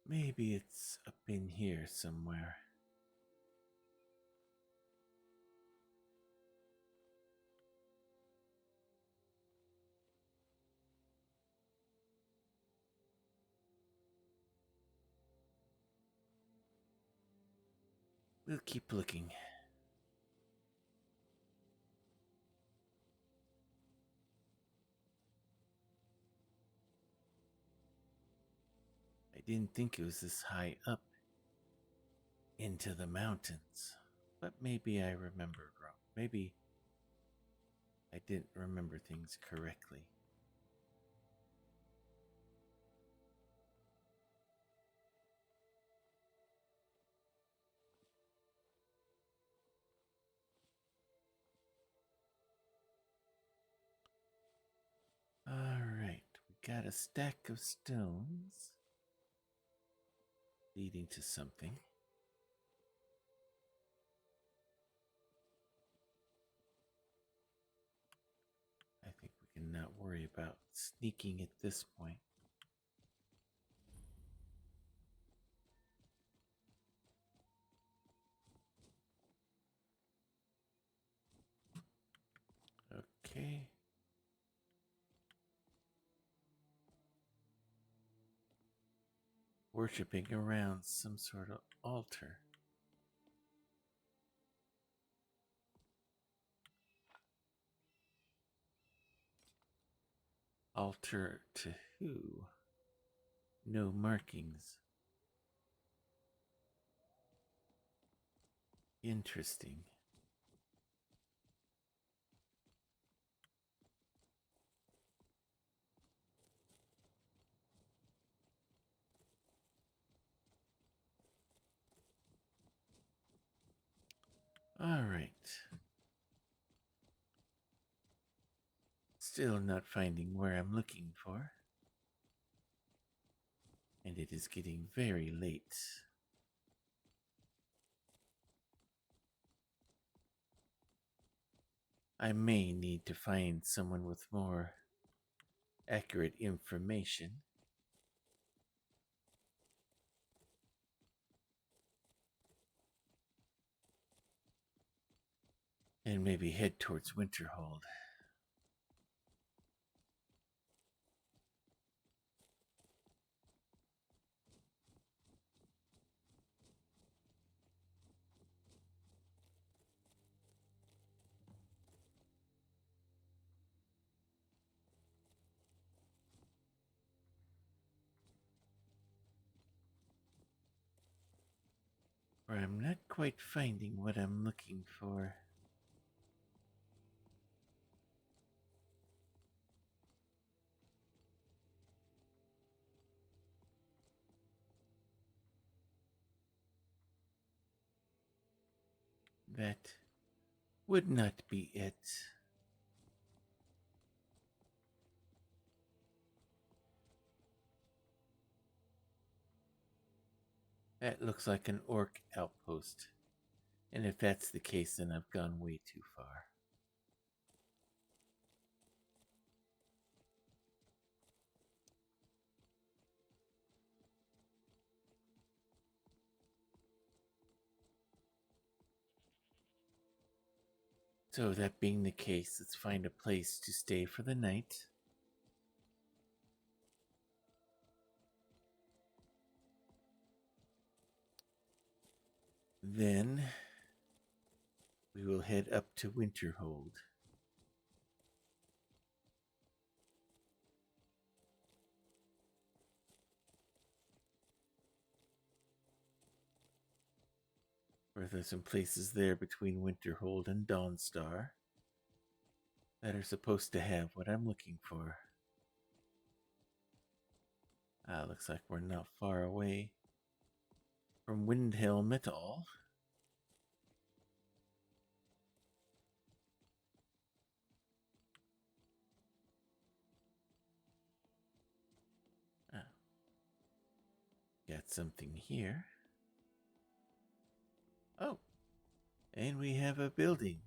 Maybe it's up in here somewhere. We'll keep looking. I didn't think it was this high up into the mountains, but maybe I remembered wrong. Maybe I didn't remember things correctly. Alright, we got a stack of stones leading to something. I think we can not worry about sneaking at this point. Okay. Worshipping around some sort of altar. Altar to who? No markings. Interesting. All right. Still not finding where I'm looking for. And it is getting very late. I may need to find someone with more accurate information. And maybe head towards Winterhold. Where I'm not quite finding what I'm looking for. That would not be it. That looks like an orc outpost. And if that's the case, then I've gone way too far. So that being the case, let's find a place to stay for the night. Then we will head up to Winterhold. Where there's some places there between Winterhold and Dawnstar that are supposed to have what I'm looking for. Looks like we're not far away from Windhelm at all. Ah. Got something here. Oh, and we have a building.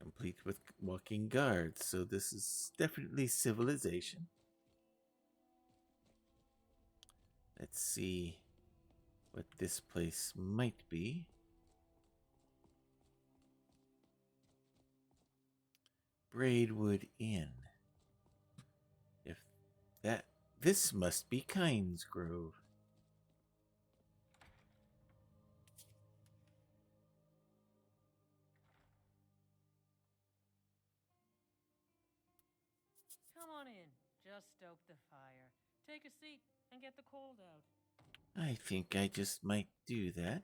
Complete with walking guards, so this is definitely civilization. Let's see what this place might be. Braidwood Inn. If that, this must be Kynes Grove. Come on in. Just stoke the fire. Take a seat and get the cold out. I think I just might do that.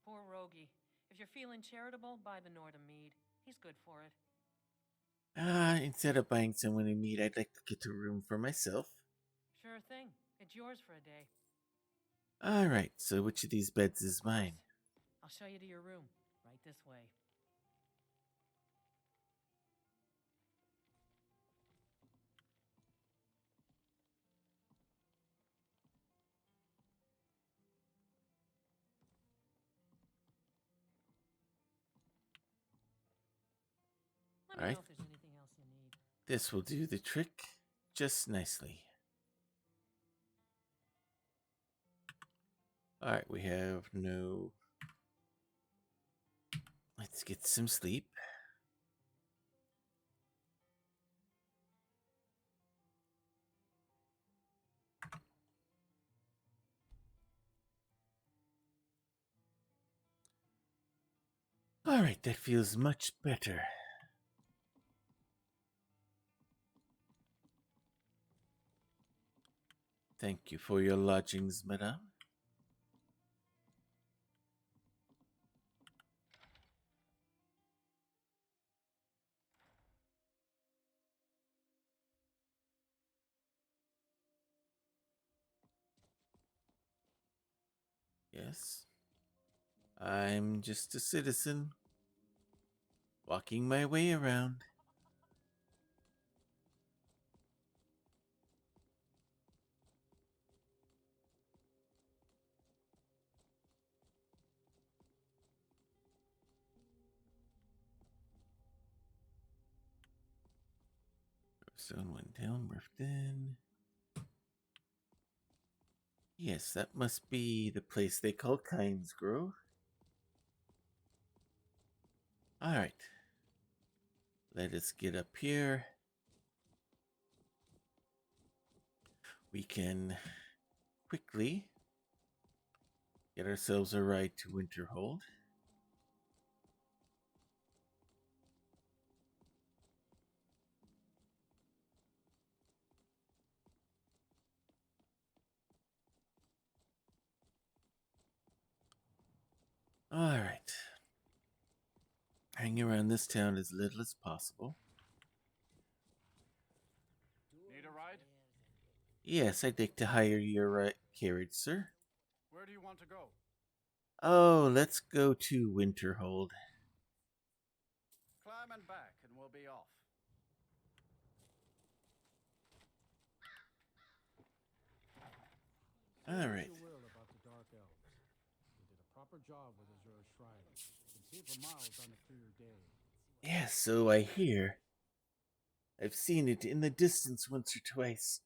Poor Rogie. If you're feeling charitable, buy the Nordham mead. He's good for it. Instead of buying someone a meat, I'd like to get a room for myself. Sure thing. It's yours for a day. Alright, so which of these beds is mine? I'll show you to your room. Right this way. Let me know if there's anything else you need. This will do the trick just nicely. Alright, we have no... Let's get some sleep. Alright, that feels much better. Thank you for your lodgings, madame. Yes. I'm just a citizen, walking my way around. Stone went down, roughed in. Yes, that must be the place they call Kynes Grove. Alright. Let us get up here. We can quickly get ourselves a ride to Winterhold. Alright. Hang around this town as little as possible. Need a ride? Yes, I'd like to hire your carriage, sir. Where do you want to go? Oh, let's go to Winterhold. Climb and back, and we'll be off. All right. Say what you will about the Dark Elves. They did a proper job with Azure Shrine. You can see it for miles on a clear day. Yeah, so I hear. I've seen it in the distance once or twice.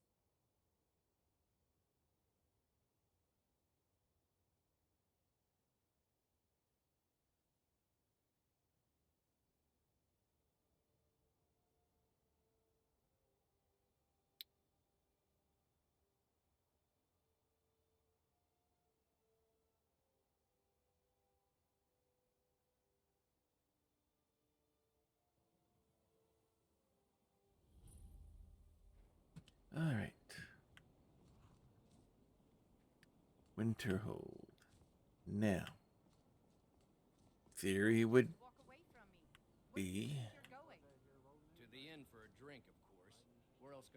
All right. Winterhold. Now, theory would Walk away from me. be To the inn for a drink, of course.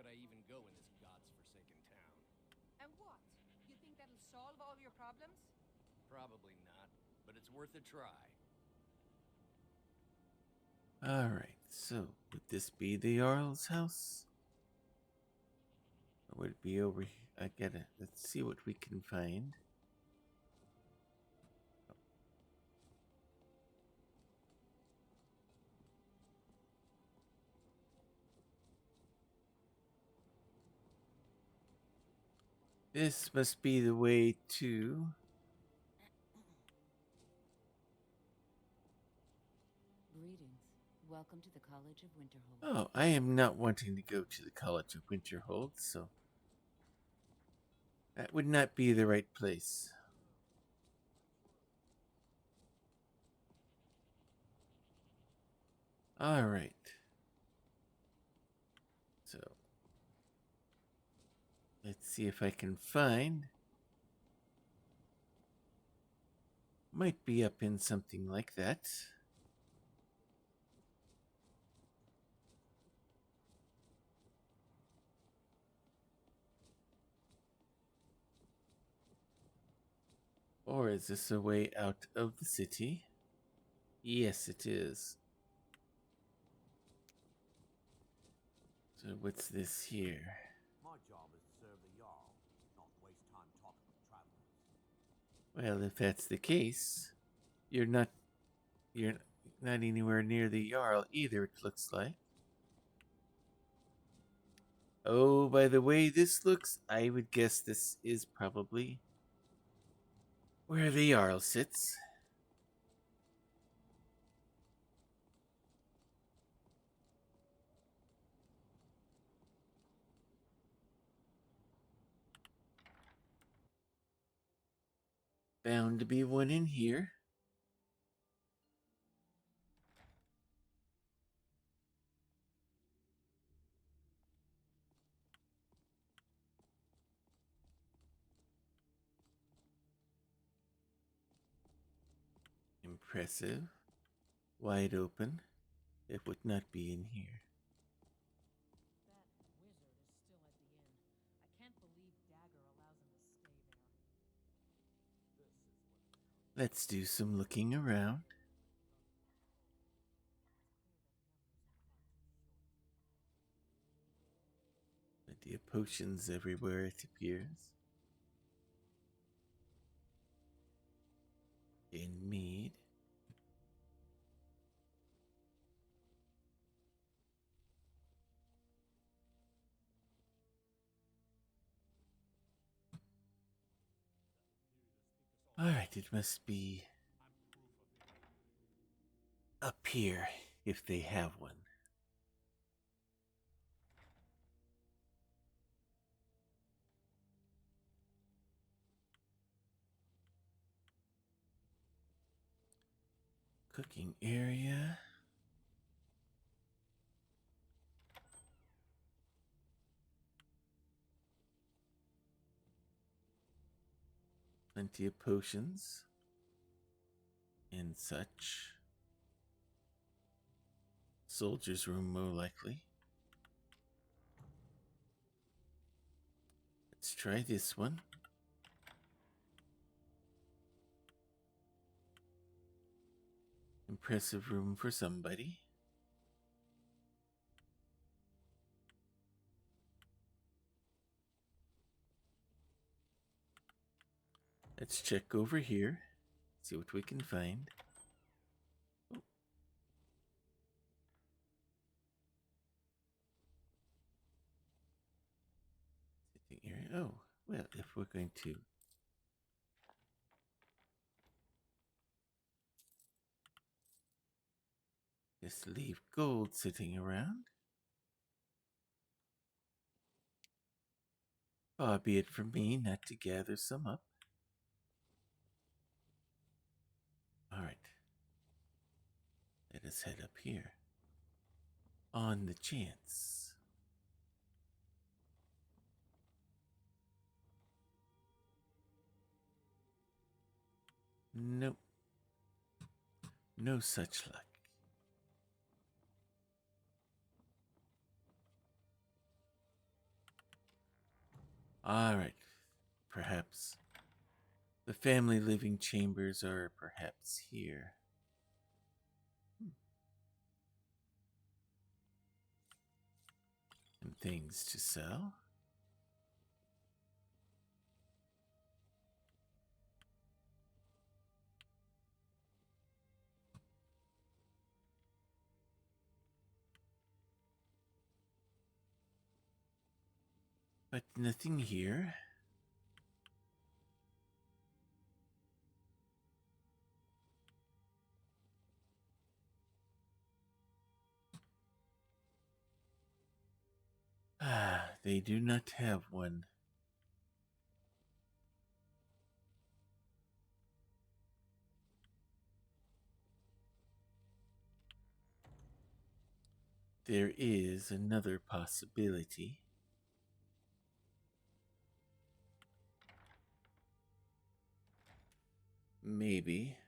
could I even go in this god's-forsaken town? And what? You think that'll solve all your problems? Probably not, but it's worth a try. Alright, so would this be the Jarl's house? Or would it be over here? Let's see what we can find. This must be the way to... Greetings. Welcome to the College of Winterhold. Oh, I am not wanting to go to the College of Winterhold, so... that would not be the right place. Alright. So... let's see if I can find... might be up in something like that. Or is this a way out of the city? Yes, it is. So what's this here? My job is to serve the Jarl, not waste time talking with travelers. Well, if that's the case, you're not anywhere near the Jarl either, it looks like. Oh, by the way this looks, I would guess this is probably where the Jarl sits. Bound to be one in here. Impressive. Wide open. It would not be in here. That wizard is still at the inn. I can't believe Dagger allows him to stay there. Let's do some looking around. Plenty of potions everywhere, it appears. In mead. Alright, it must be up here, if they have one. Cooking area. Plenty of potions and such. Soldier's room, more likely. Let's try this one. Impressive room for somebody. Let's check over here. See what we can find. Oh. Sitting area. Oh, well, if we're going to just leave gold sitting around. Far be it from me not to gather some up. Alright. Let us head up here. On the chance. Nope. No such luck. Alright. Perhaps the family living chambers are perhaps here. And things to sell. But nothing here. Ah, they do not have one. There is another possibility. Maybe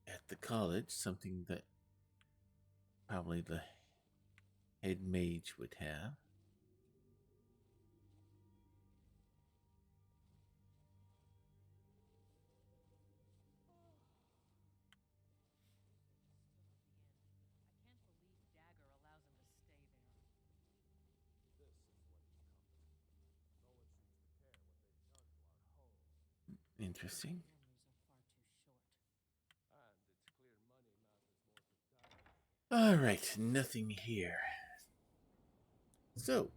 at the college, something that probably the head mage would have. Interesting. Alright, nothing here. So.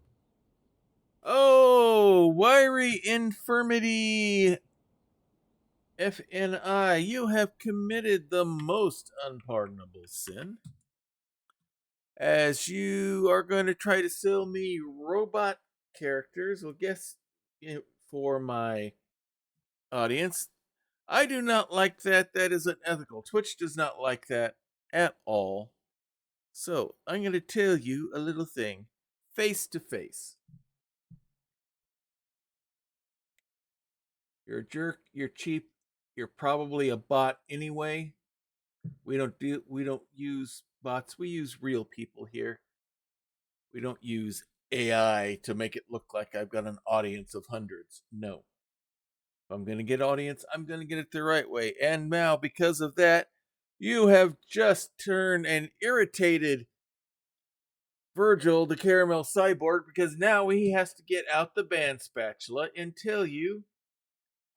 Oh, wiry infirmity FNI, you have committed the most unpardonable sin. As you are going to try to sell me robot characters, well, guess for my audience, I do not like that. That is unethical. Twitch does not like that at all. So, I'm going to tell you a little thing face to face. You're a jerk, you're cheap, you're probably a bot anyway. We don't use bots. We use real people here. We don't use AI to make it look like I've got an audience of hundreds. No. If I'm going to get audience, I'm going to get it the right way. And now, because of that, you have just turned an irritated Virgil, the caramel cyborg, because now he has to get out the band spatula and tell you,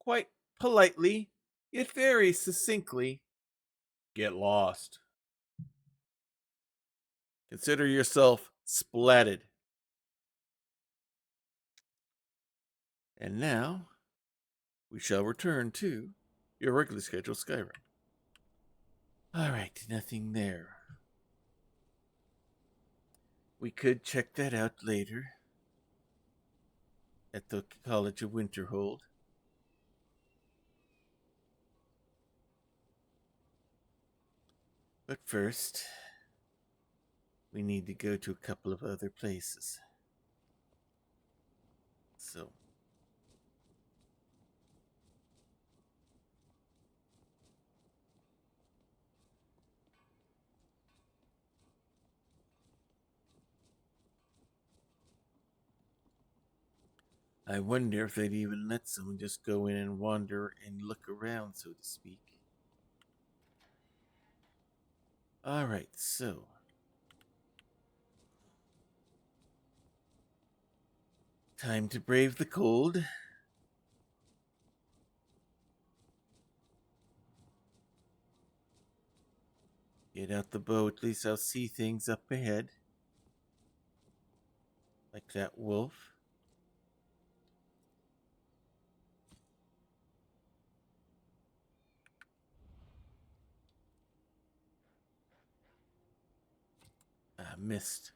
quite politely, yet very succinctly, get lost. Consider yourself splatted. And now, we shall return to your regularly scheduled Skyrim. Alright, nothing there. We could check that out later at the College of Winterhold. But first, we need to go to a couple of other places. So, I wonder if they'd even let someone just go in and wander and look around, so to speak. Alright, so. Time to brave the cold. Get out the bow, at least I'll see things up ahead. Like that wolf. Ah, missed.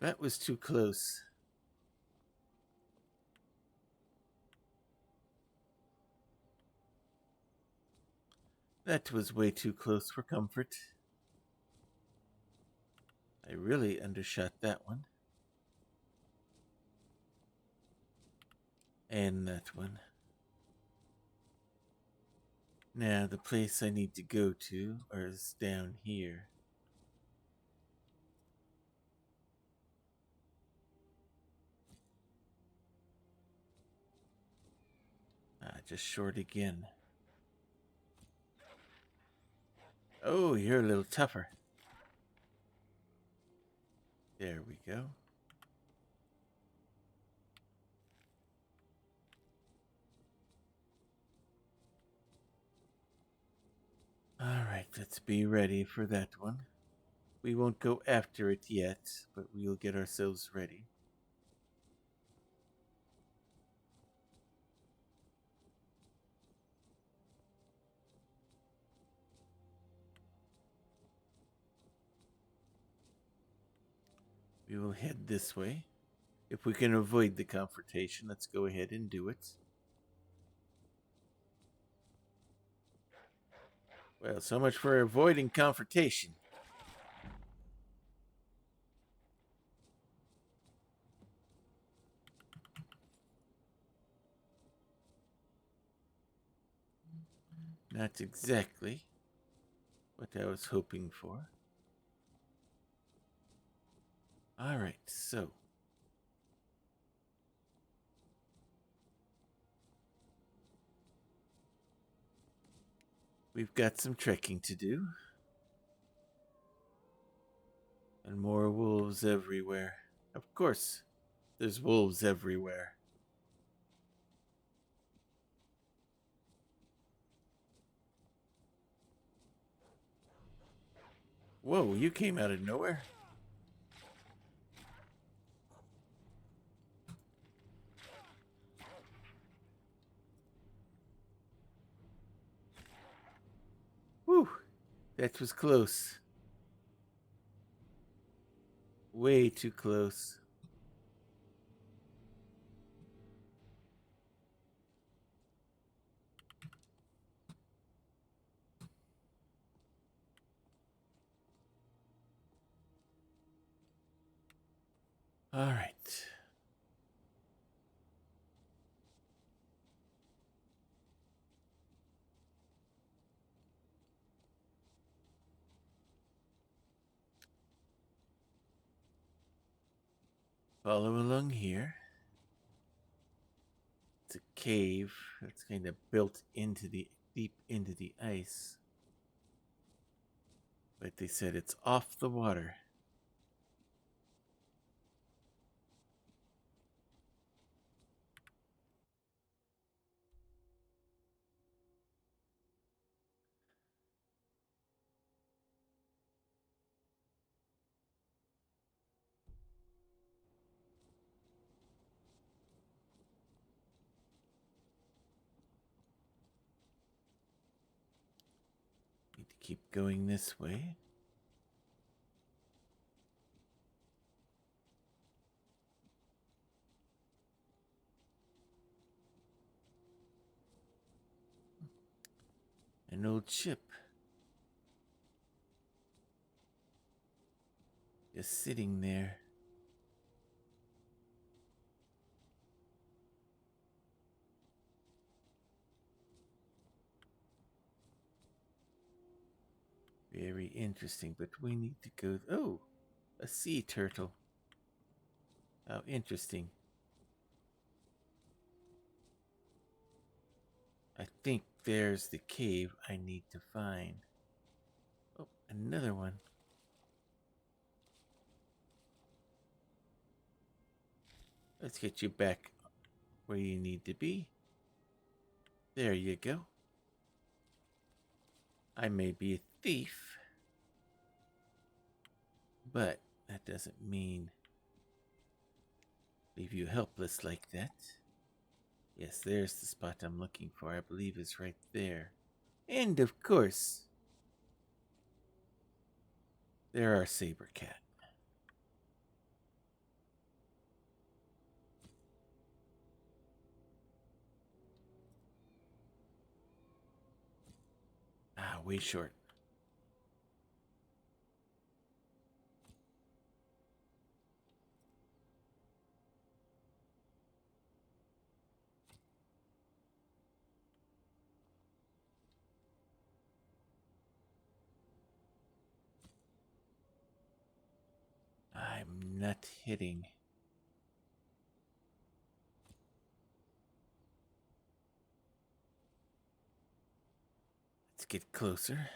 That was too close. That was way too close for comfort. I really undershot that one. And that one. Now, the place I need to go to is down here. Just short again. Oh, you're a little tougher. There we go. Alright, let's be ready for that one. We won't go after it yet, but we'll get ourselves ready. We will head this way. If we can avoid the confrontation, let's go ahead and do it. Well, so much for avoiding confrontation. Not exactly what I was hoping for. Alright, so. We've got some trekking to do. And more wolves everywhere. Of course, there's wolves everywhere. Whoa, you came out of nowhere. Whew, that was close. Way too close. All right. Follow along here. It's a cave that's kind of built into deep into the ice. But they said it's off the water. Need to keep going this way. An old ship. Just sitting there. Very interesting, but we need to go... Oh, a sea turtle. How interesting. I think there's the cave I need to find. Oh, another one. Let's get you back where you need to be. There you go. I may be a thief, but that doesn't mean leave you helpless like that. Yes, there's the spot I'm looking for. I believe it's right there. And of course, there are saber cat. Ah, way short. I'm not hitting. Let's get closer.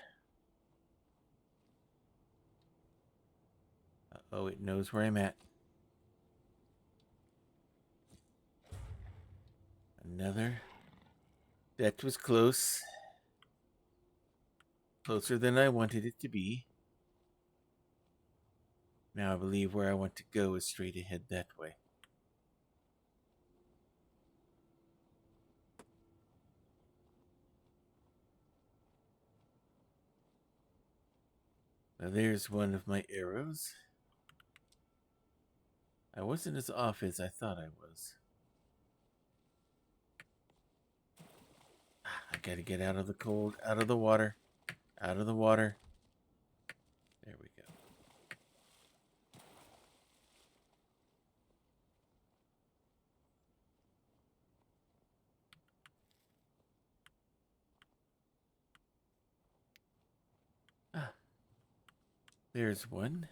Oh, it knows where I'm at. Another. That was close. Closer than I wanted it to be. Now I believe where I want to go is straight ahead that way. Now there's one of my arrows. I wasn't as off as I thought I was. I gotta get out of the cold, out of the water, out of the water. There we go. There's one.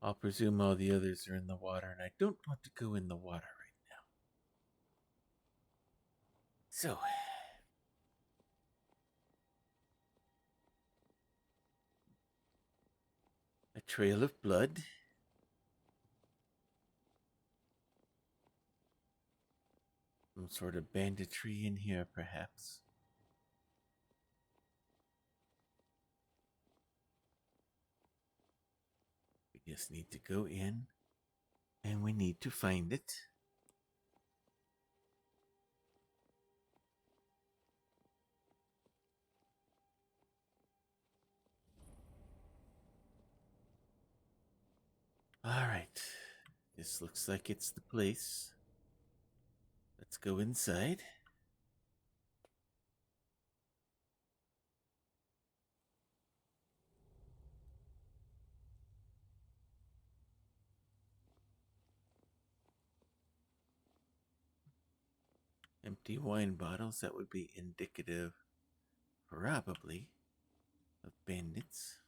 I'll presume all the others are in the water, and I don't want to go in the water right now. So, a trail of blood. Some sort of banditry in here, perhaps. We just need to go in, and we need to find it. Alright, this looks like it's the place. Let's go inside. Empty wine bottles, that would be indicative, probably, of bandits.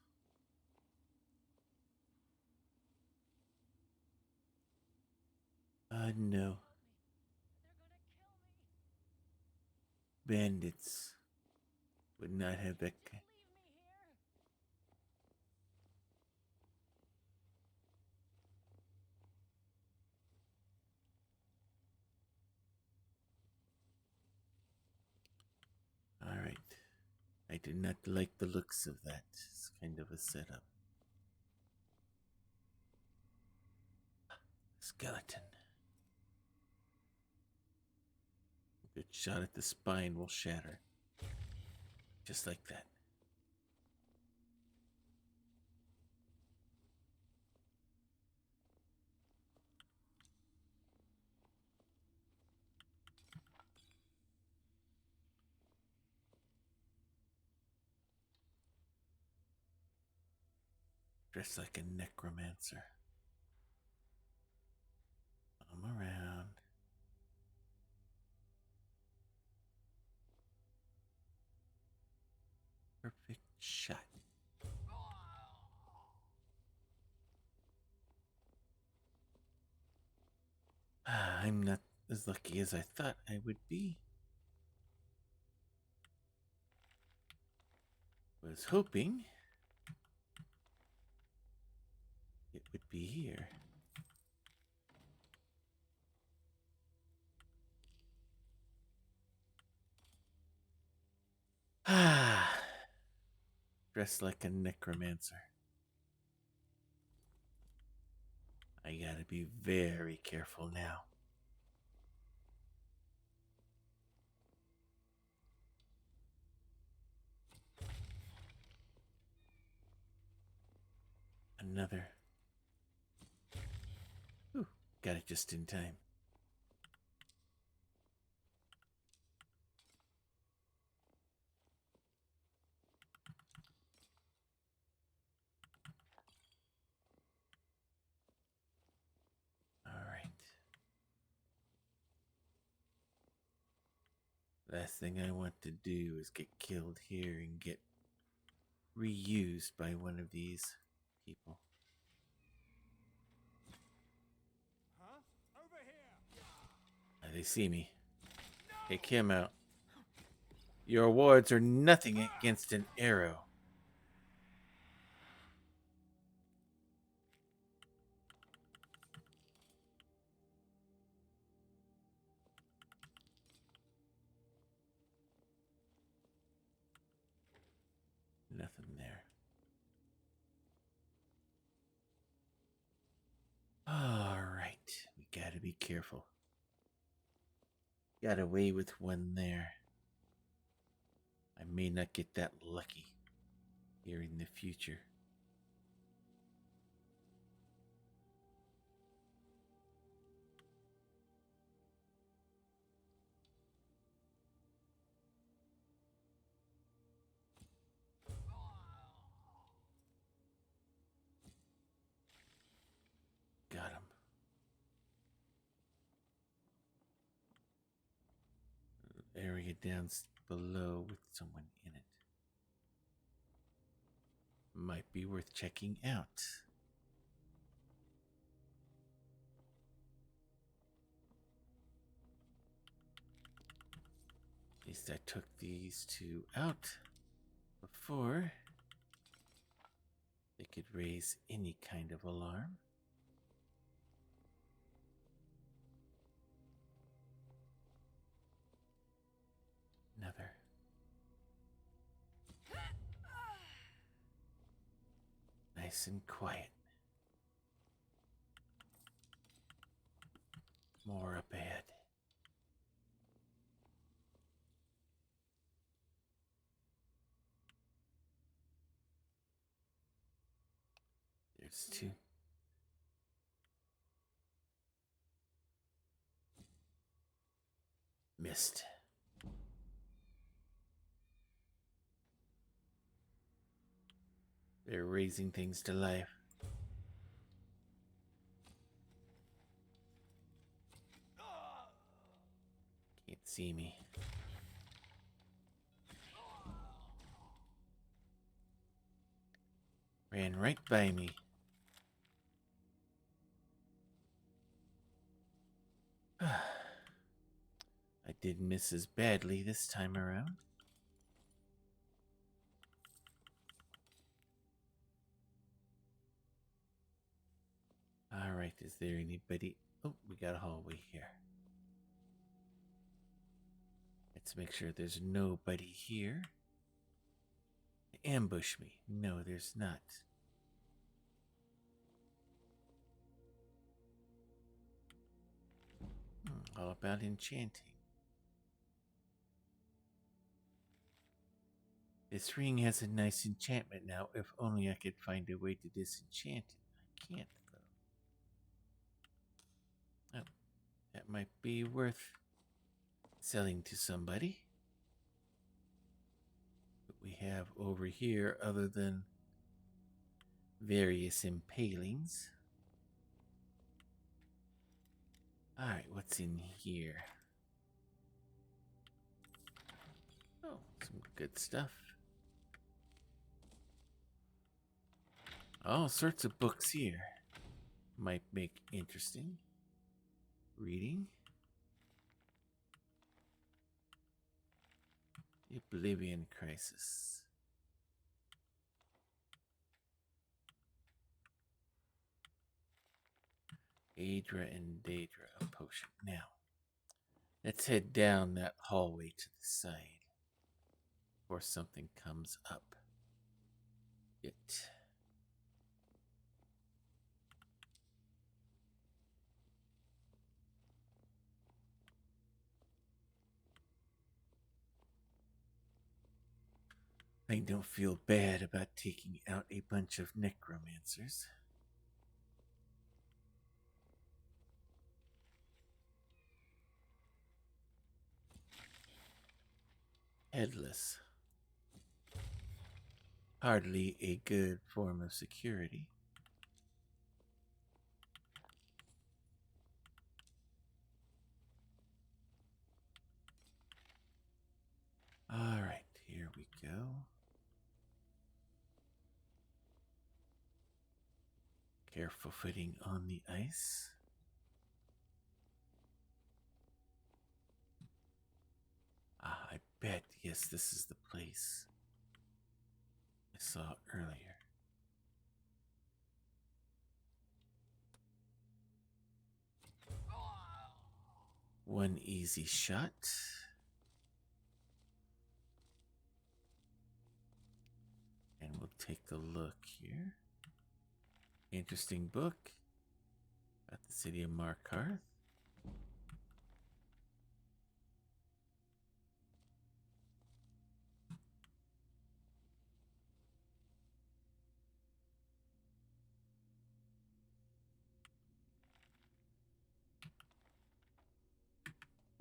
No. Bandits would not have that kind. Alright. I do not like the looks of that. It's kind of a setup. Skeleton. A good shot at the spine will shatter. Just like that. Dressed like a necromancer. I'm around. Perfect shot. I'm not as lucky as I thought I would be. Was hoping it would be here. Dressed like a necromancer. I gotta be very careful now. Another. Ooh, got it just in time. Alright. Last thing I want to do is get killed here and get reused by one of these people. Huh? Over here! They see me. Take him out. Your wards are nothing against an arrow. Nothing there. All right. We gotta be careful. Got away with one there. I may not get that lucky here in the future. Got him. Area down below with someone in it. Might be worth checking out. At least I took these two out before they could raise any kind of alarm. Another. Nice and quiet. More up ahead. There's two. Missed. They're raising things to life. Can't see me. Ran right by me. I didn't miss as badly this time around. Alright, is there anybody? Oh, we got a hallway here. Let's make sure there's nobody here. Ambush me. No, there's not. All about enchanting. This ring has a nice enchantment now. If only I could find a way to disenchant it. I can't, though. Oh, that might be worth selling to somebody. What we have over here, other than various impalings. Alright, what's in here? Oh, some good stuff. All sorts of books here. Might make interesting reading. The Oblivion Crisis. Aedra and Daedra, a potion. Now, let's head down that hallway to the side before something comes up. I don't feel bad about taking out a bunch of necromancers. Headless. Hardly a good form of security. Alright, here we go. Careful footing on the ice. I bet, yes, this is the place I saw earlier. One easy shot. And we'll take a look here. Interesting book about the city of Markarth.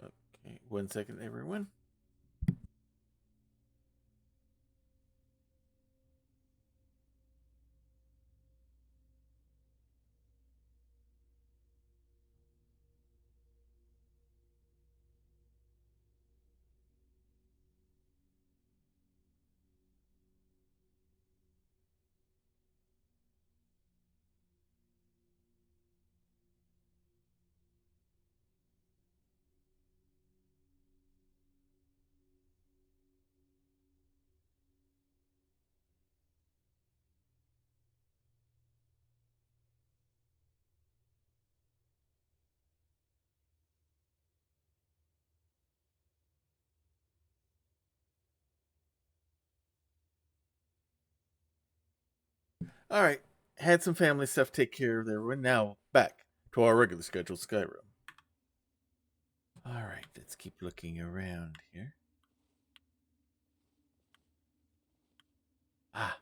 Okay, 1 second, everyone. All right, had some family stuff to take care of there. We're now back to our regular scheduled Skyrim. All right, let's keep looking around here. Ah,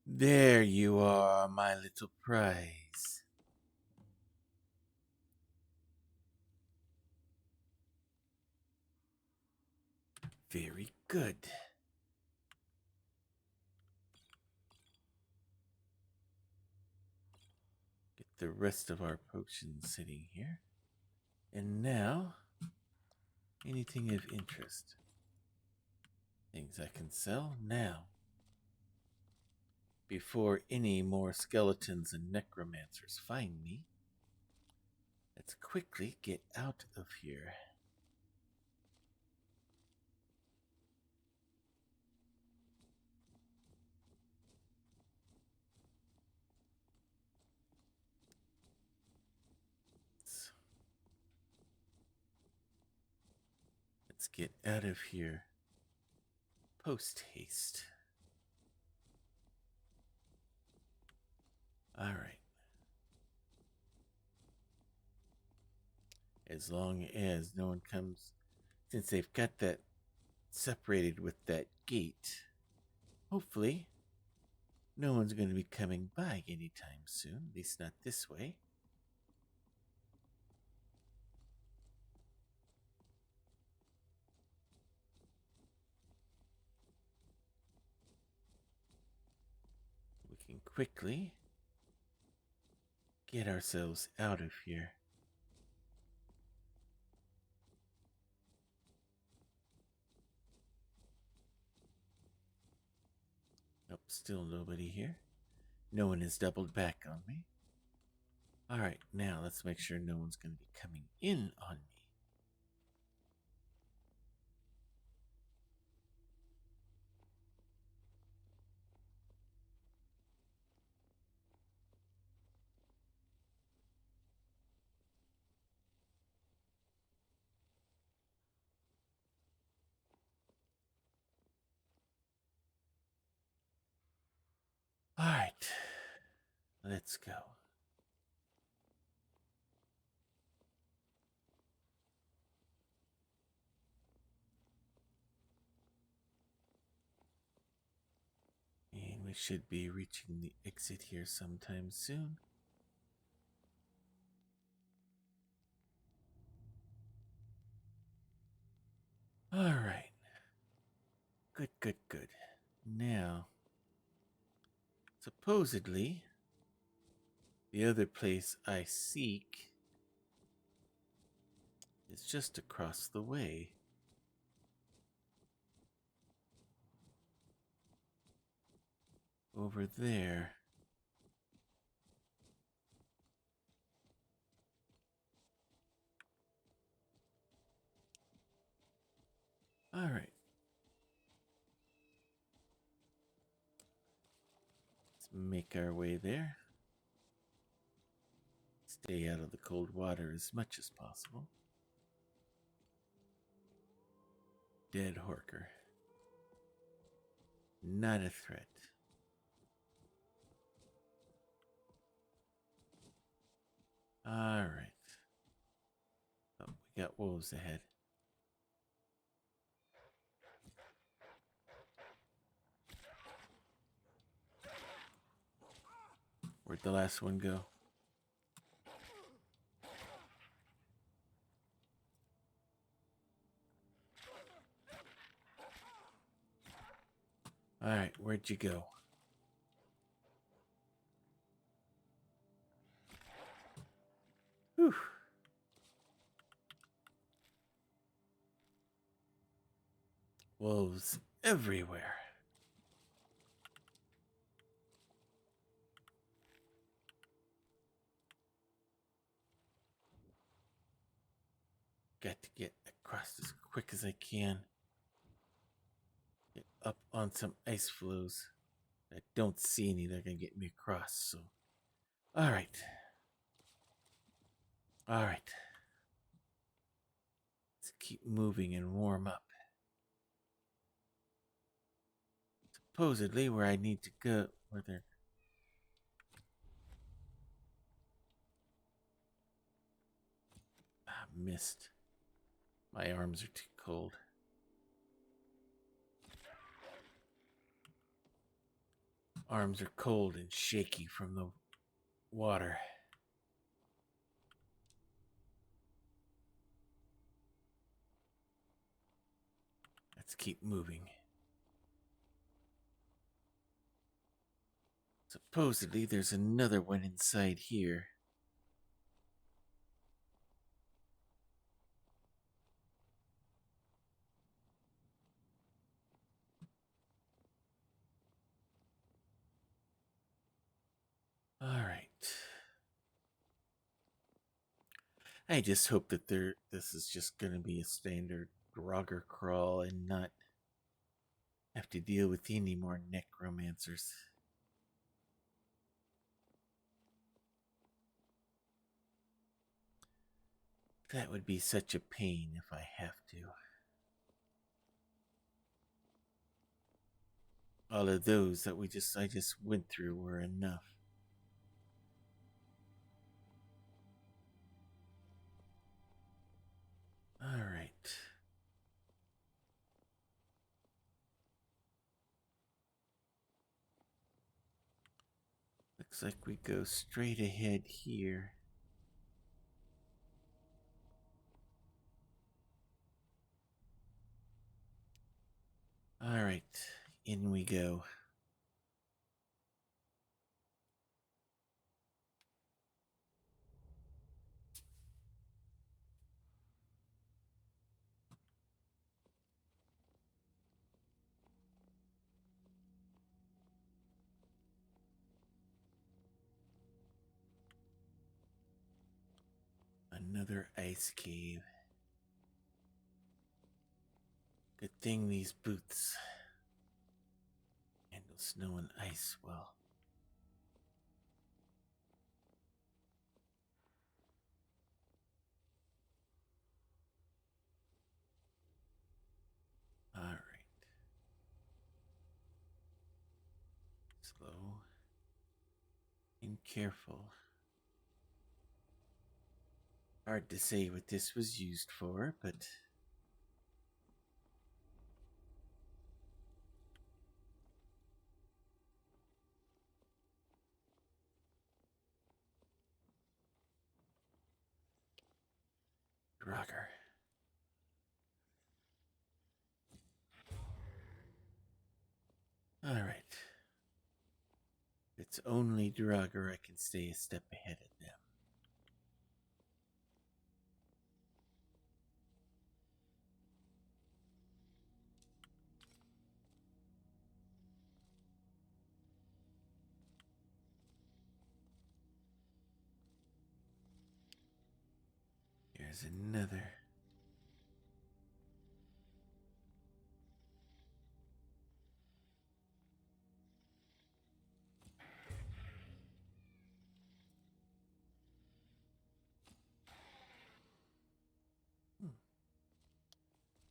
there you are, my little prize. Very good. Get the rest of our potions sitting here. And now, anything of interest. Things I can sell now. Before any more skeletons and necromancers find me, let's quickly get out of here. Let's get out of here. Post haste. All right. As long as no one comes, since they've got that separated with that gate, hopefully no one's going to be coming by anytime soon, at least not this way. We can quickly get ourselves out of here. Nope, still nobody here. No one has doubled back on me. Alright, now let's make sure no one's going to be coming in on me. Alright, let's go. And we should be reaching the exit here sometime soon. Alright. Good, good, good. Now, supposedly, the other place I seek is just across the way. Over there. Alright, make our way there. Stay out of the cold water as much as possible. Dead Horker. Not a threat. Alright. Oh, we got wolves ahead. Where'd the last one go? Alright, where'd you go? Whew. Wolves everywhere. Got to get across as quick as I can. Get up on some ice floes. I don't see any that are going to get me across, so... Alright. Alright. Let's keep moving and warm up. Supposedly where I need to go, where they're... Missed. My arms are too cold. Arms are cold and shaky from the water. Let's keep moving. Supposedly there's another one inside here. Alright. I just hope that this is just going to be a standard grogger crawl and not have to deal with any more necromancers. That would be such a pain if I have to. All of those that I just went through were enough. All right. Looks like we go straight ahead here. All right, in we go. Another ice cave. Good thing these boots handle snow and ice well. All right. Slow and careful. Hard to say what this was used for, but... Draugr. All right. If it's only Draugr, I can stay a step ahead of them. Here's another.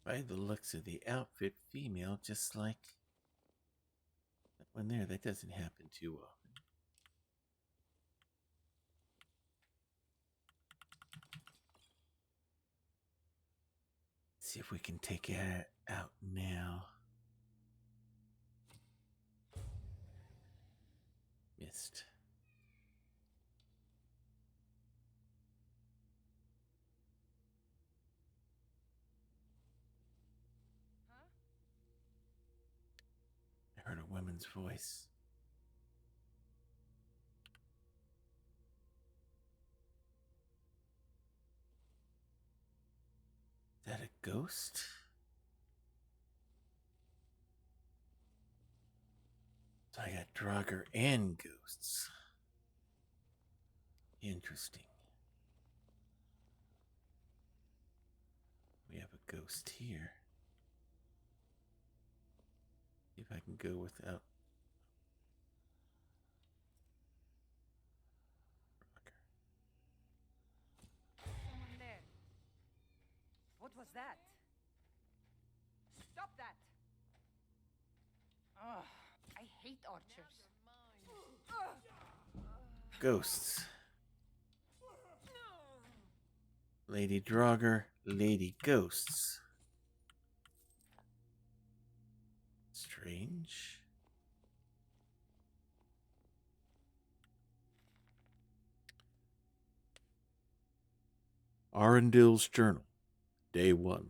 By the looks of the outfit, female, just like that one there. That doesn't happen too often. See if we can take it out now. Missed. I heard a woman's voice. Is that a ghost? So I got Draugr and ghosts. Interesting. We have a ghost here. See if I can go without Someone there. What was that? Stop that! Ugh, I hate archers. ghosts. Lady Draugr, Lady Ghosts. Strange. Arundel's Journal, Day 1.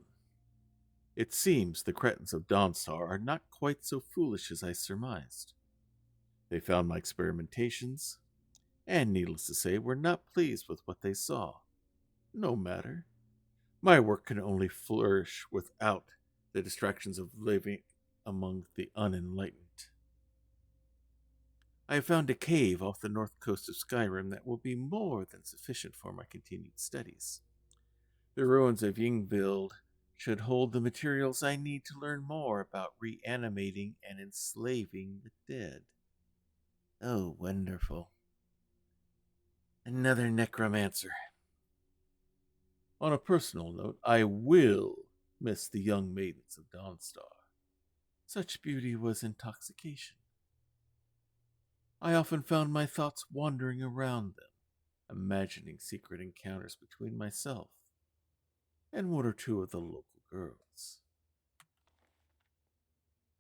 It seems the cretins of Dawnstar are not quite so foolish as I surmised. They found my experimentations, and needless to say, were not pleased with what they saw. No matter. My work can only flourish without the distractions of living among the unenlightened. I have found a cave off the north coast of Skyrim that will be more than sufficient for my continued studies. The ruins of Yngvild should hold the materials I need to learn more about reanimating and enslaving the dead. Oh, wonderful. Another necromancer. On a personal note, I will miss the young maidens of Dawnstar. Such beauty was intoxication. I often found my thoughts wandering around them, imagining secret encounters between myself and one or two of the local girls.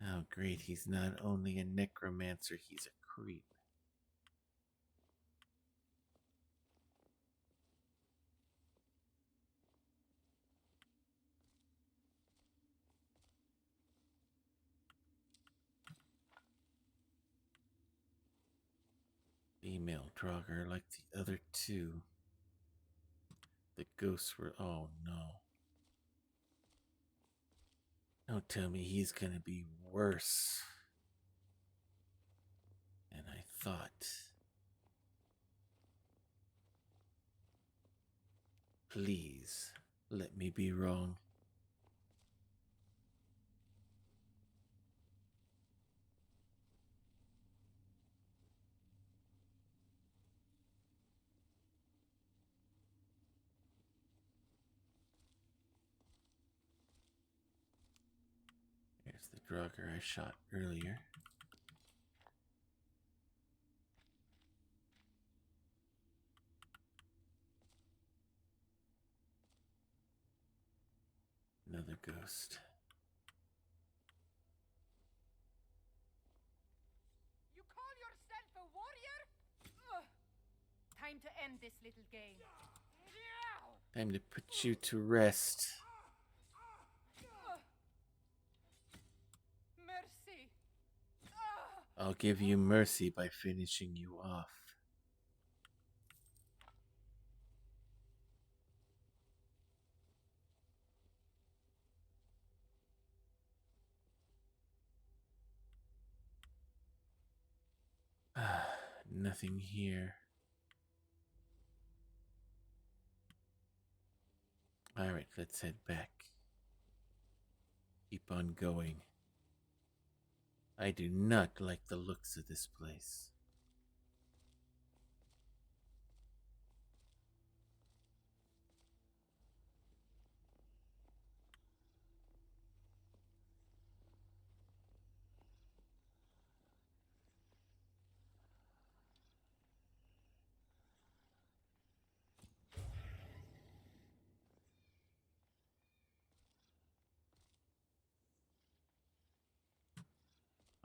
Oh, great, he's not only a necromancer, he's a creep. Female Draugr like the other two. The ghosts were. Oh no. Don't tell me he's gonna be worse than I thought. Please, let me be wrong. There's the Draugr I shot earlier. Another ghost. You call yourself a warrior? Ugh. Time to end this little game. Time to put you to rest. Mercy. I'll give you mercy by finishing you off. Nothing here. Alright, let's head back. Keep on going. I do not like the looks of this place.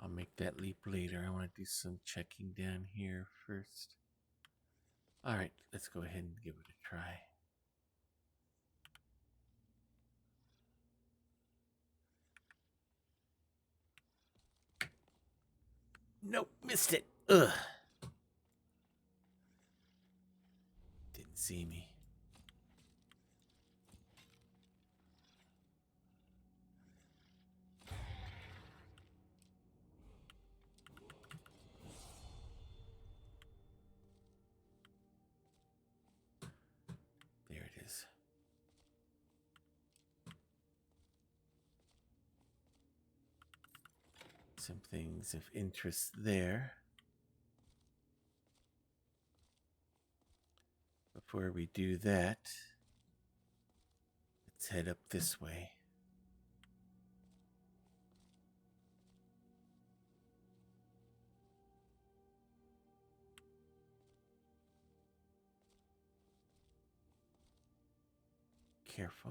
I'll make that leap later. I want to do some checking down here first. Alright, let's go ahead and give it a try. Nope, missed it. Ugh. Didn't see me. There it is. Some things of interest there. Before we do that, let's head up this way. Careful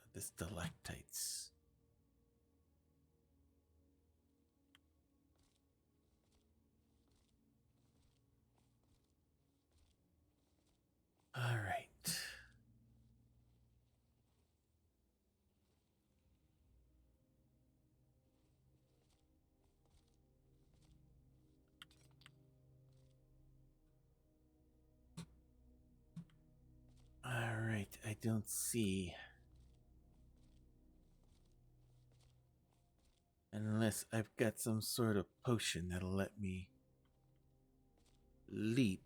of the stalactites. All right. All right, I don't see. Unless I've got some sort of potion that'll let me leap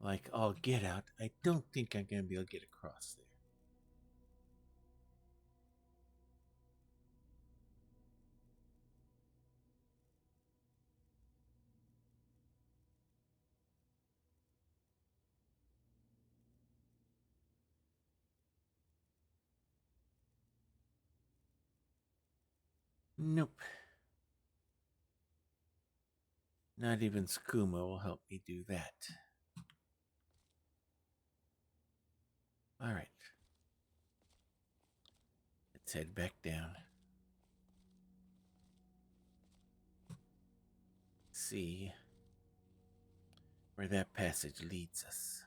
like all get out, I don't think I'm going to be able to get across there. Nope. Not even skooma will help me do that. Alright. Let's head back down. See where that passage leads us.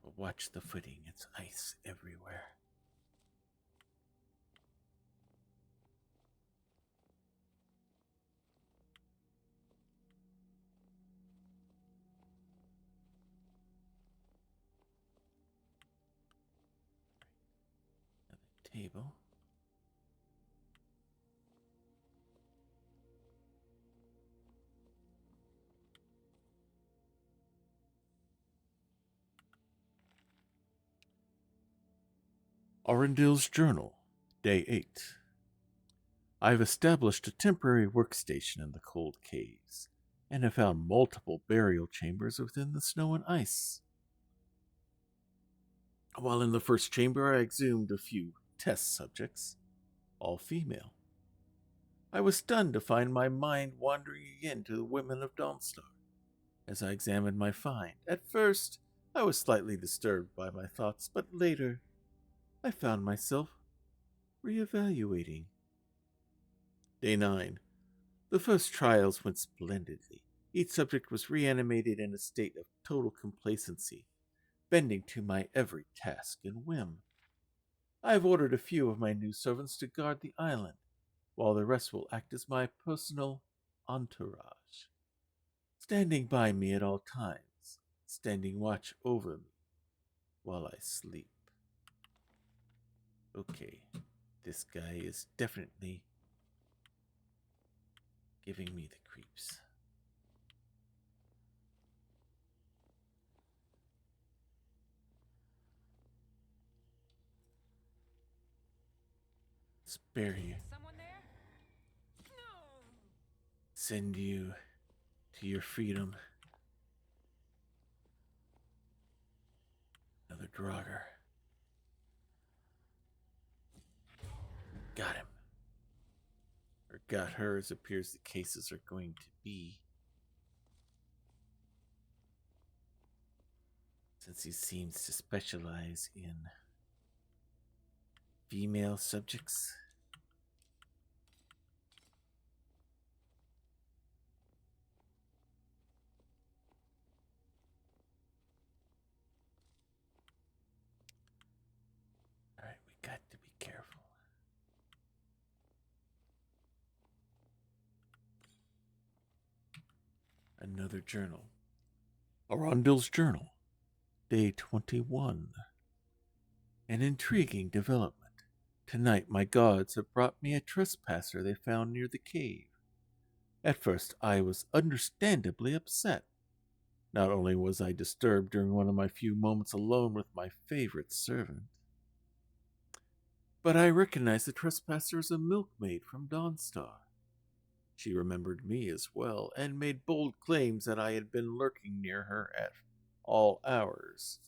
Careful, watch the footing. It's ice everywhere. Another table. Arundel's Journal, Day 8. I've established a temporary workstation in the cold caves, and have found multiple burial chambers within the snow and ice. While in the first chamber, I exhumed a few test subjects, all female. I was stunned to find my mind wandering again to the women of Dawnstar as I examined my find. At first, I was slightly disturbed by my thoughts, but later, I found myself reevaluating. Day 9. The first trials went splendidly. Each subject was reanimated in a state of total complacency, bending to my every task and whim. I have ordered a few of my new servants to guard the island, while the rest will act as my personal entourage, standing by me at all times, standing watch over me while I sleep. Okay, this guy is definitely giving me the creeps. Spare you. Someone there? No. Send you to your freedom. Another Draugr. Got him. got her, as appears the cases are going to be. Since he seems to specialize in female subjects. Alright, we got to be careful. Another journal. Arundel's Journal, Day 21. An intriguing development. Tonight my gods have brought me a trespasser they found near the cave. At first I was understandably upset. Not only was I disturbed during one of my few moments alone with my favorite servant, but I recognized the trespasser as a milkmaid from Dawnstar. She remembered me as well, and made bold claims that I had been lurking near her at all hours.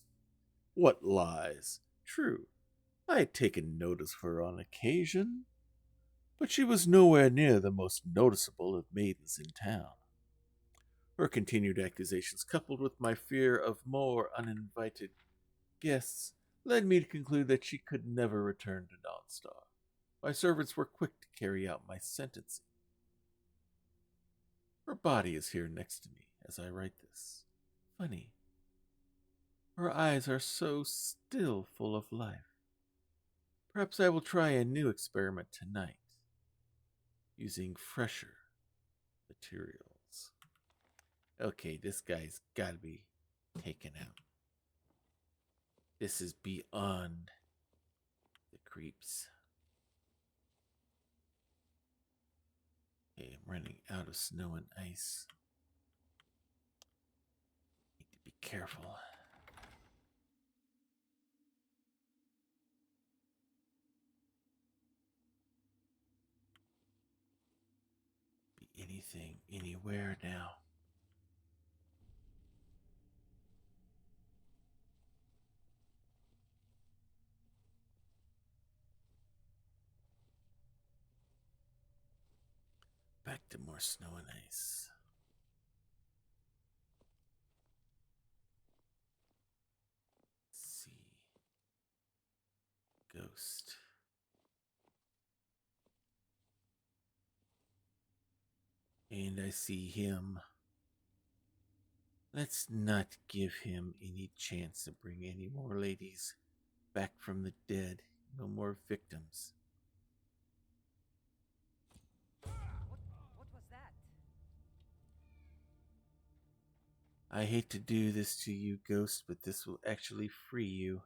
What lies! True, I had taken notice of her on occasion, but she was nowhere near the most noticeable of maidens in town. Her continued accusations, coupled with my fear of more uninvited guests, led me to conclude that she could never return to Dawnstar. My servants were quick to carry out my sentencing. Her body is here next to me as I write this. Funny. Her eyes are so still full of life. Perhaps I will try a new experiment tonight, using fresher materials. Okay, this guy's gotta be taken out. This is beyond the creeps. Okay, I'm running out of snow and ice. Need to be careful. Be anything, anywhere now. Back to more snow and ice. Let's see. Ghost. And I see him. Let's not give him any chance to bring any more ladies back from the dead. No more victims. What was that? I hate to do this to you, Ghost, but this will actually free you.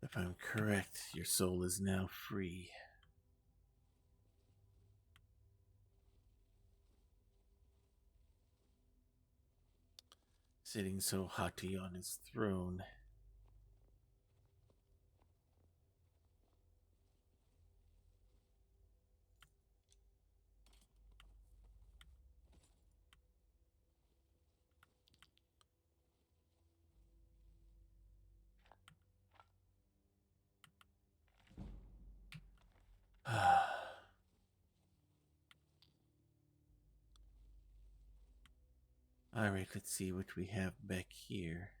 If I'm correct, your soul is now free. Sitting so haughty on his throne. Alright, let's see what we have back here.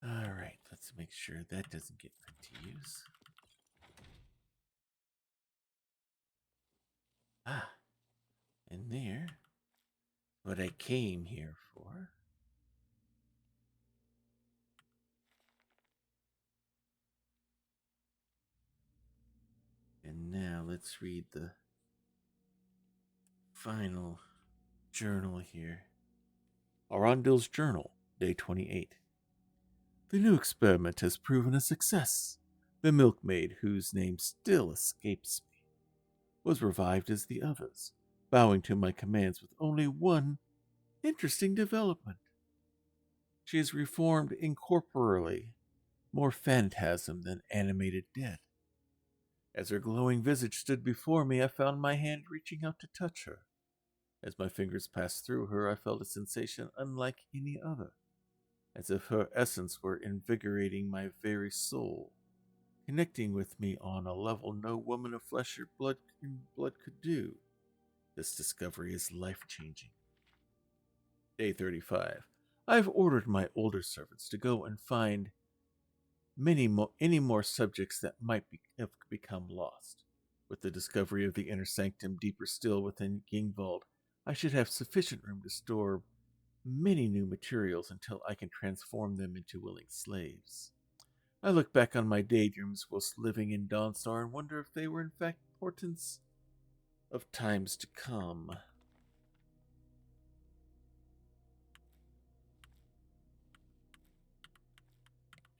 Alright, let's make sure that doesn't get put to use. Ah, and there, what I came here for. And now let's read the final journal here. Arundel's Journal, Day 28. The new experiment has proven a success. The milkmaid, whose name still escapes me, was revived as the others, bowing to my commands with only one interesting development. She is reformed incorporeally, more phantasm than animated dead. As her glowing visage stood before me, I found my hand reaching out to touch her. As my fingers passed through her, I felt a sensation unlike any other, as if her essence were invigorating my very soul, connecting with me on a level no woman of flesh or blood could do. This discovery is life-changing. Day 35. I've ordered my older servants to go and find any more subjects that might have become lost. With the discovery of the inner sanctum deeper still within Yingwald, I should have sufficient room to store many new materials until I can transform them into willing slaves. I look back on my daydreams whilst living in Dawnstar and wonder if they were in fact portents of times to come.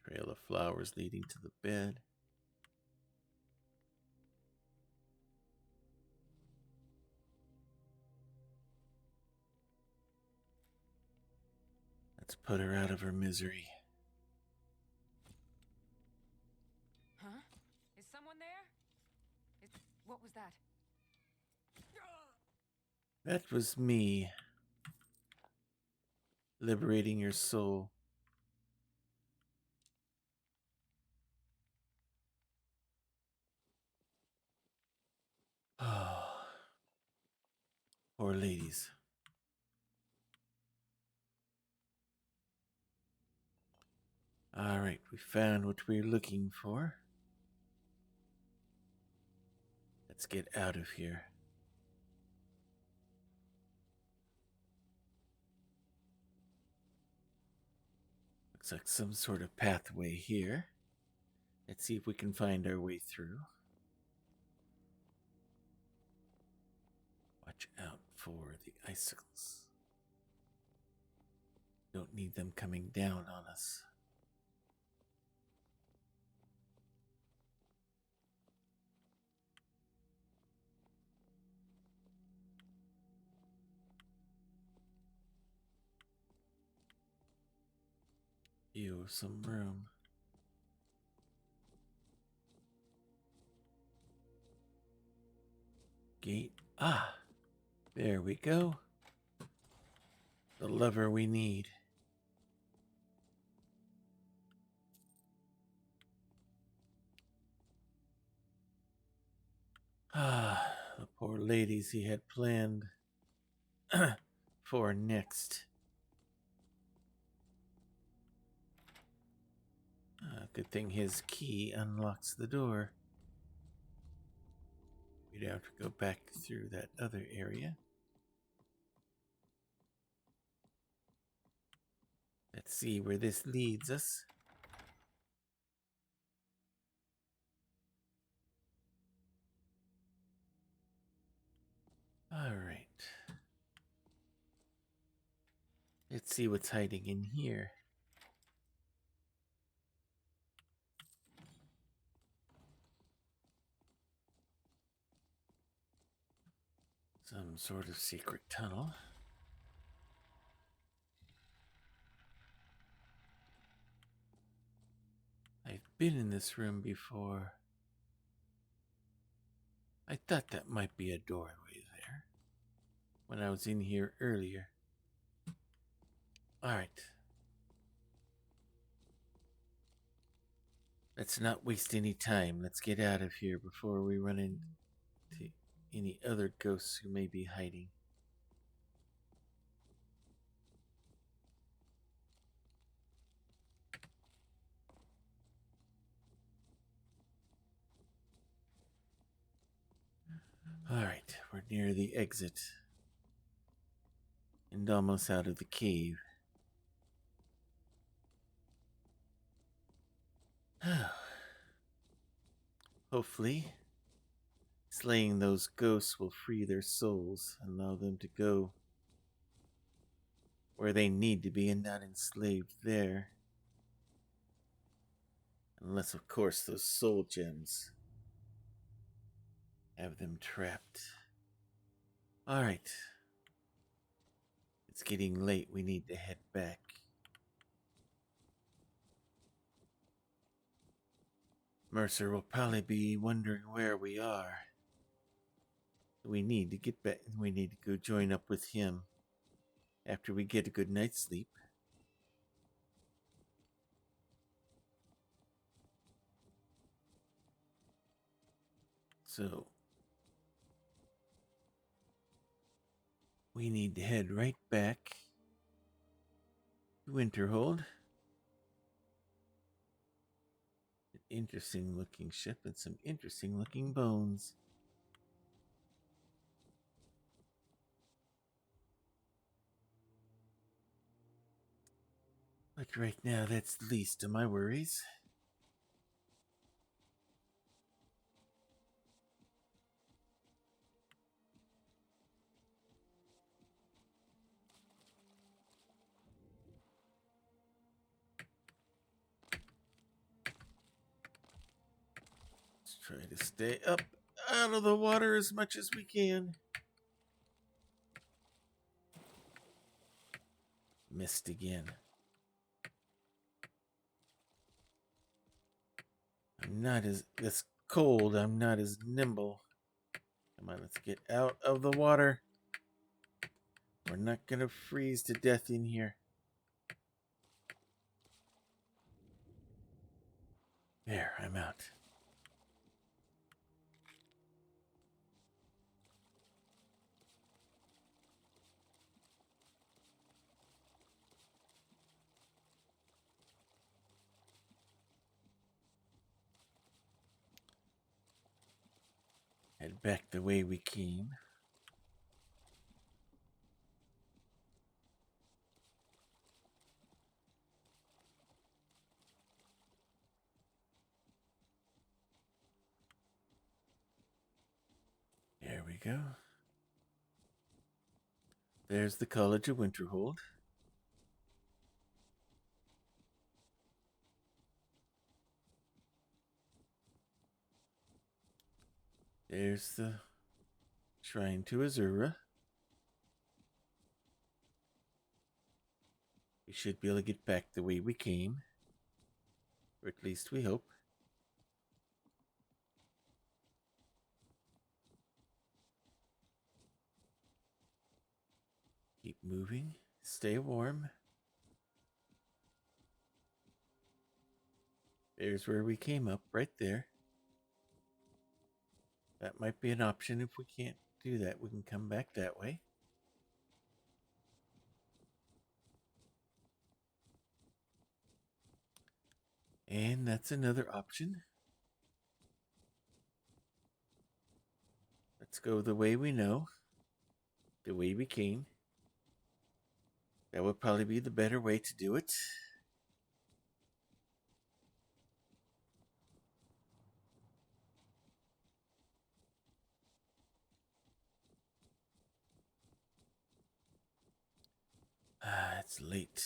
Trail of flowers leading to the bed. Let's put her out of her misery. Huh? Is someone there? What was that? That was me. Liberating your soul. Oh, poor ladies. Alright, we found what we're looking for. Let's get out of here. Looks like some sort of pathway here. Let's see if we can find our way through. Watch out for the icicles. Don't need them coming down on us. View of some room. Gate. Ah, there we go. The lever we need. Ah, the poor ladies he had planned for next. Good thing his key unlocks the door. We'd have to go back through that other area. Let's see where this leads us. Alright. Let's see what's hiding in here. Some sort of secret tunnel. I've been in this room before. I thought that might be a doorway there when I was in here earlier. Alright. Let's not waste any time. Let's get out of here before we run into any other ghosts who may be hiding. Alright, we're near the exit. And almost out of the cave. Hopefully, slaying those ghosts will free their souls and allow them to go where they need to be and not enslaved there. Unless, of course, those soul gems Have them trapped. Alright. It's getting late. We need to head back. Mercer will probably be wondering where we are. We need to get back. We need to go join up with him after we get a good night's sleep. So, we need to head right back to Winterhold. An interesting looking ship and some interesting looking bones. But right now, that's the least of my worries. Let's try to stay up out of the water as much as we can. Missed again. I'm not as this cold. I'm not as nimble. Come on, let's get out of the water. We're not gonna freeze to death in here. There, I'm out. Head back the way we came. There we go. There's the College of Winterhold. There's the Shrine to Azura. We should be able to get back the way we came. Or at least we hope. Keep moving. Stay warm. There's where we came up, right there. That might be an option. If we can't do that, we can come back that way. And that's another option. Let's go the way we know. The way we came. That would probably be the better way to do it. It's late.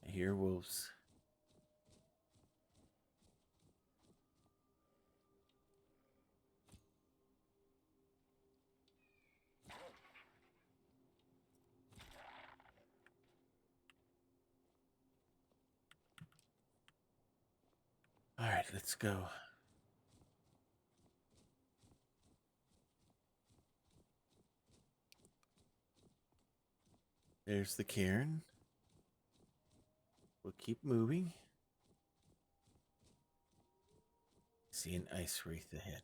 I hear wolves. All right, let's go. There's the cairn. We'll keep moving. See an ice wraith ahead.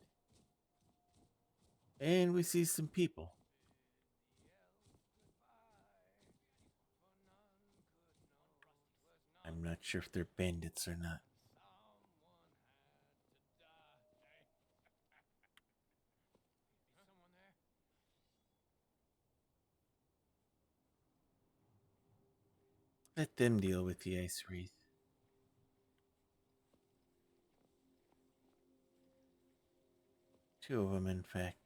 And we see some people. I'm not sure if they're bandits or not. Let them deal with the ice wraith. Two of them, in fact.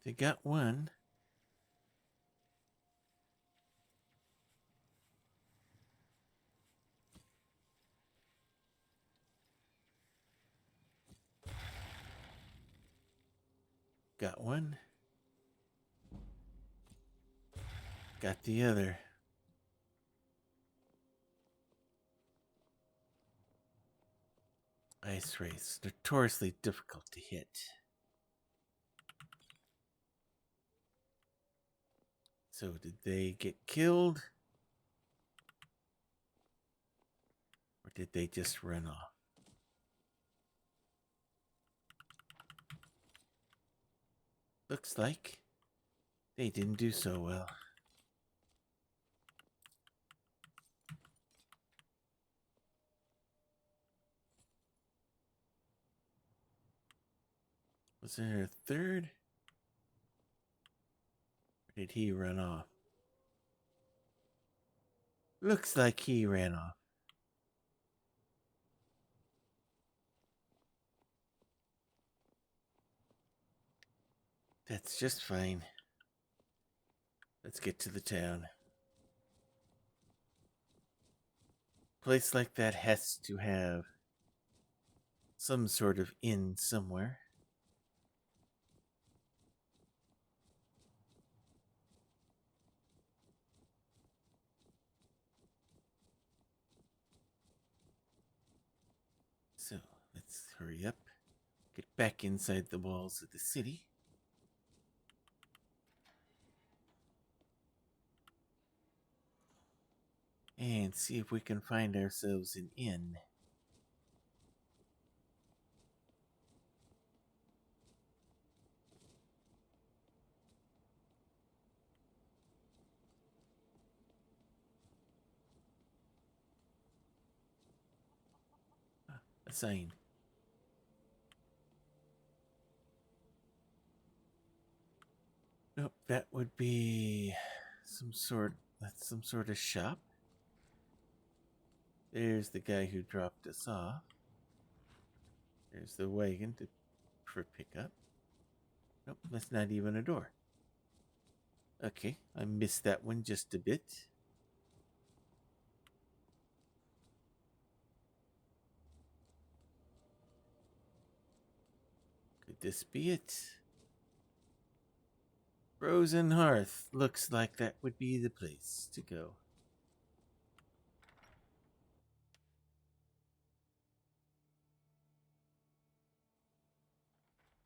They got one. Got one. Got the other. Ice race, notoriously difficult to hit. So did they get killed? Or did they just run off? Looks like they didn't do so well. Was there a third? Or did he run off? Looks like he ran off. That's just fine. Let's get to the town. A place like that has to have some sort of inn somewhere. So, let's hurry up. Get back inside the walls of the city. And see if we can find ourselves an inn. A sign. Nope, that would be that's some sort of shop. There's the guy who dropped us off. There's the wagon for pickup. Nope, that's not even a door. Okay, I missed that one just a bit. Could this be it? Frozen Hearth. Looks like that would be the place to go.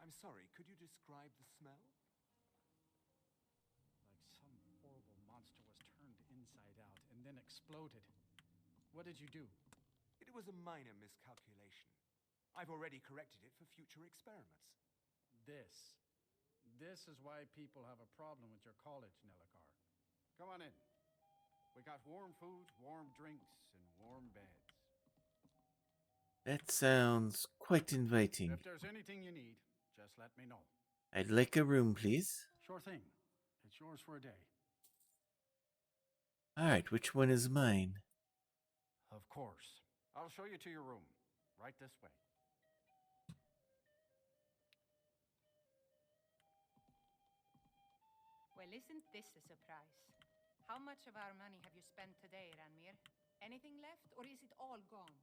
I'm sorry, could you describe the smell? Like some horrible monster was turned inside out and then exploded. What did you do? It was a minor miscalculation. I've already corrected it for future experiments. This is why people have a problem with your college, Nellikar. Come on in. We got warm food, warm drinks, and warm beds. That sounds quite inviting. If there's anything you need, just let me know. I'd like a room, please. Sure thing. It's yours for a day. Alright, which one is mine? Of course. I'll show you to your room. Right this way. Well, isn't this a surprise? How much of our money have you spent today, Ranmir? Anything left, or is it all gone?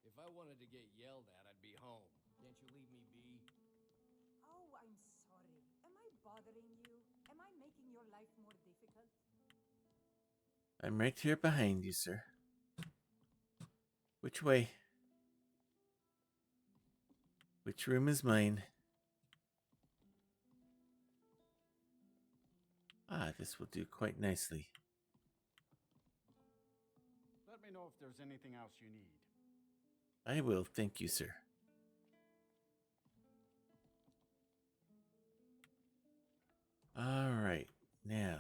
If I wanted to get yelled at, I'd be home. Can't you leave me be? Oh, I'm sorry. Am I bothering you? Am I making your life more difficult? I'm right here behind you, sir. Which way? Which room is mine? Ah, this will do quite nicely. Let me know if there's anything else you need. I will, thank you, sir. Alright, now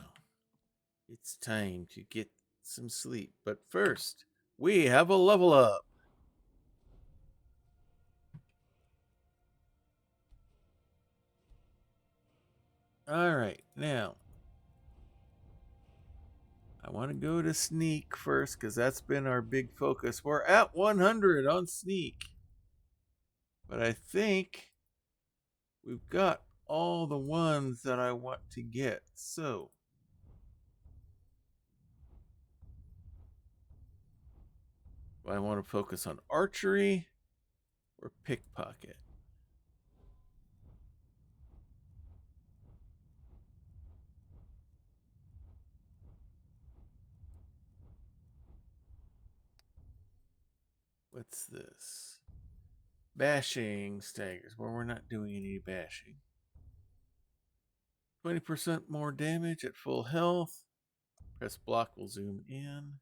it's time to get some sleep. But first, we have a level up. Alright, now I want to go to sneak first because that's been our big focus. We're at 100 on sneak. But I think we've got all the ones that I want to get. So, do I want to focus on archery or pickpocket? What's this? Bashing staggers. Well, we're not doing any bashing. 20% more damage at full health. Press block will zoom in.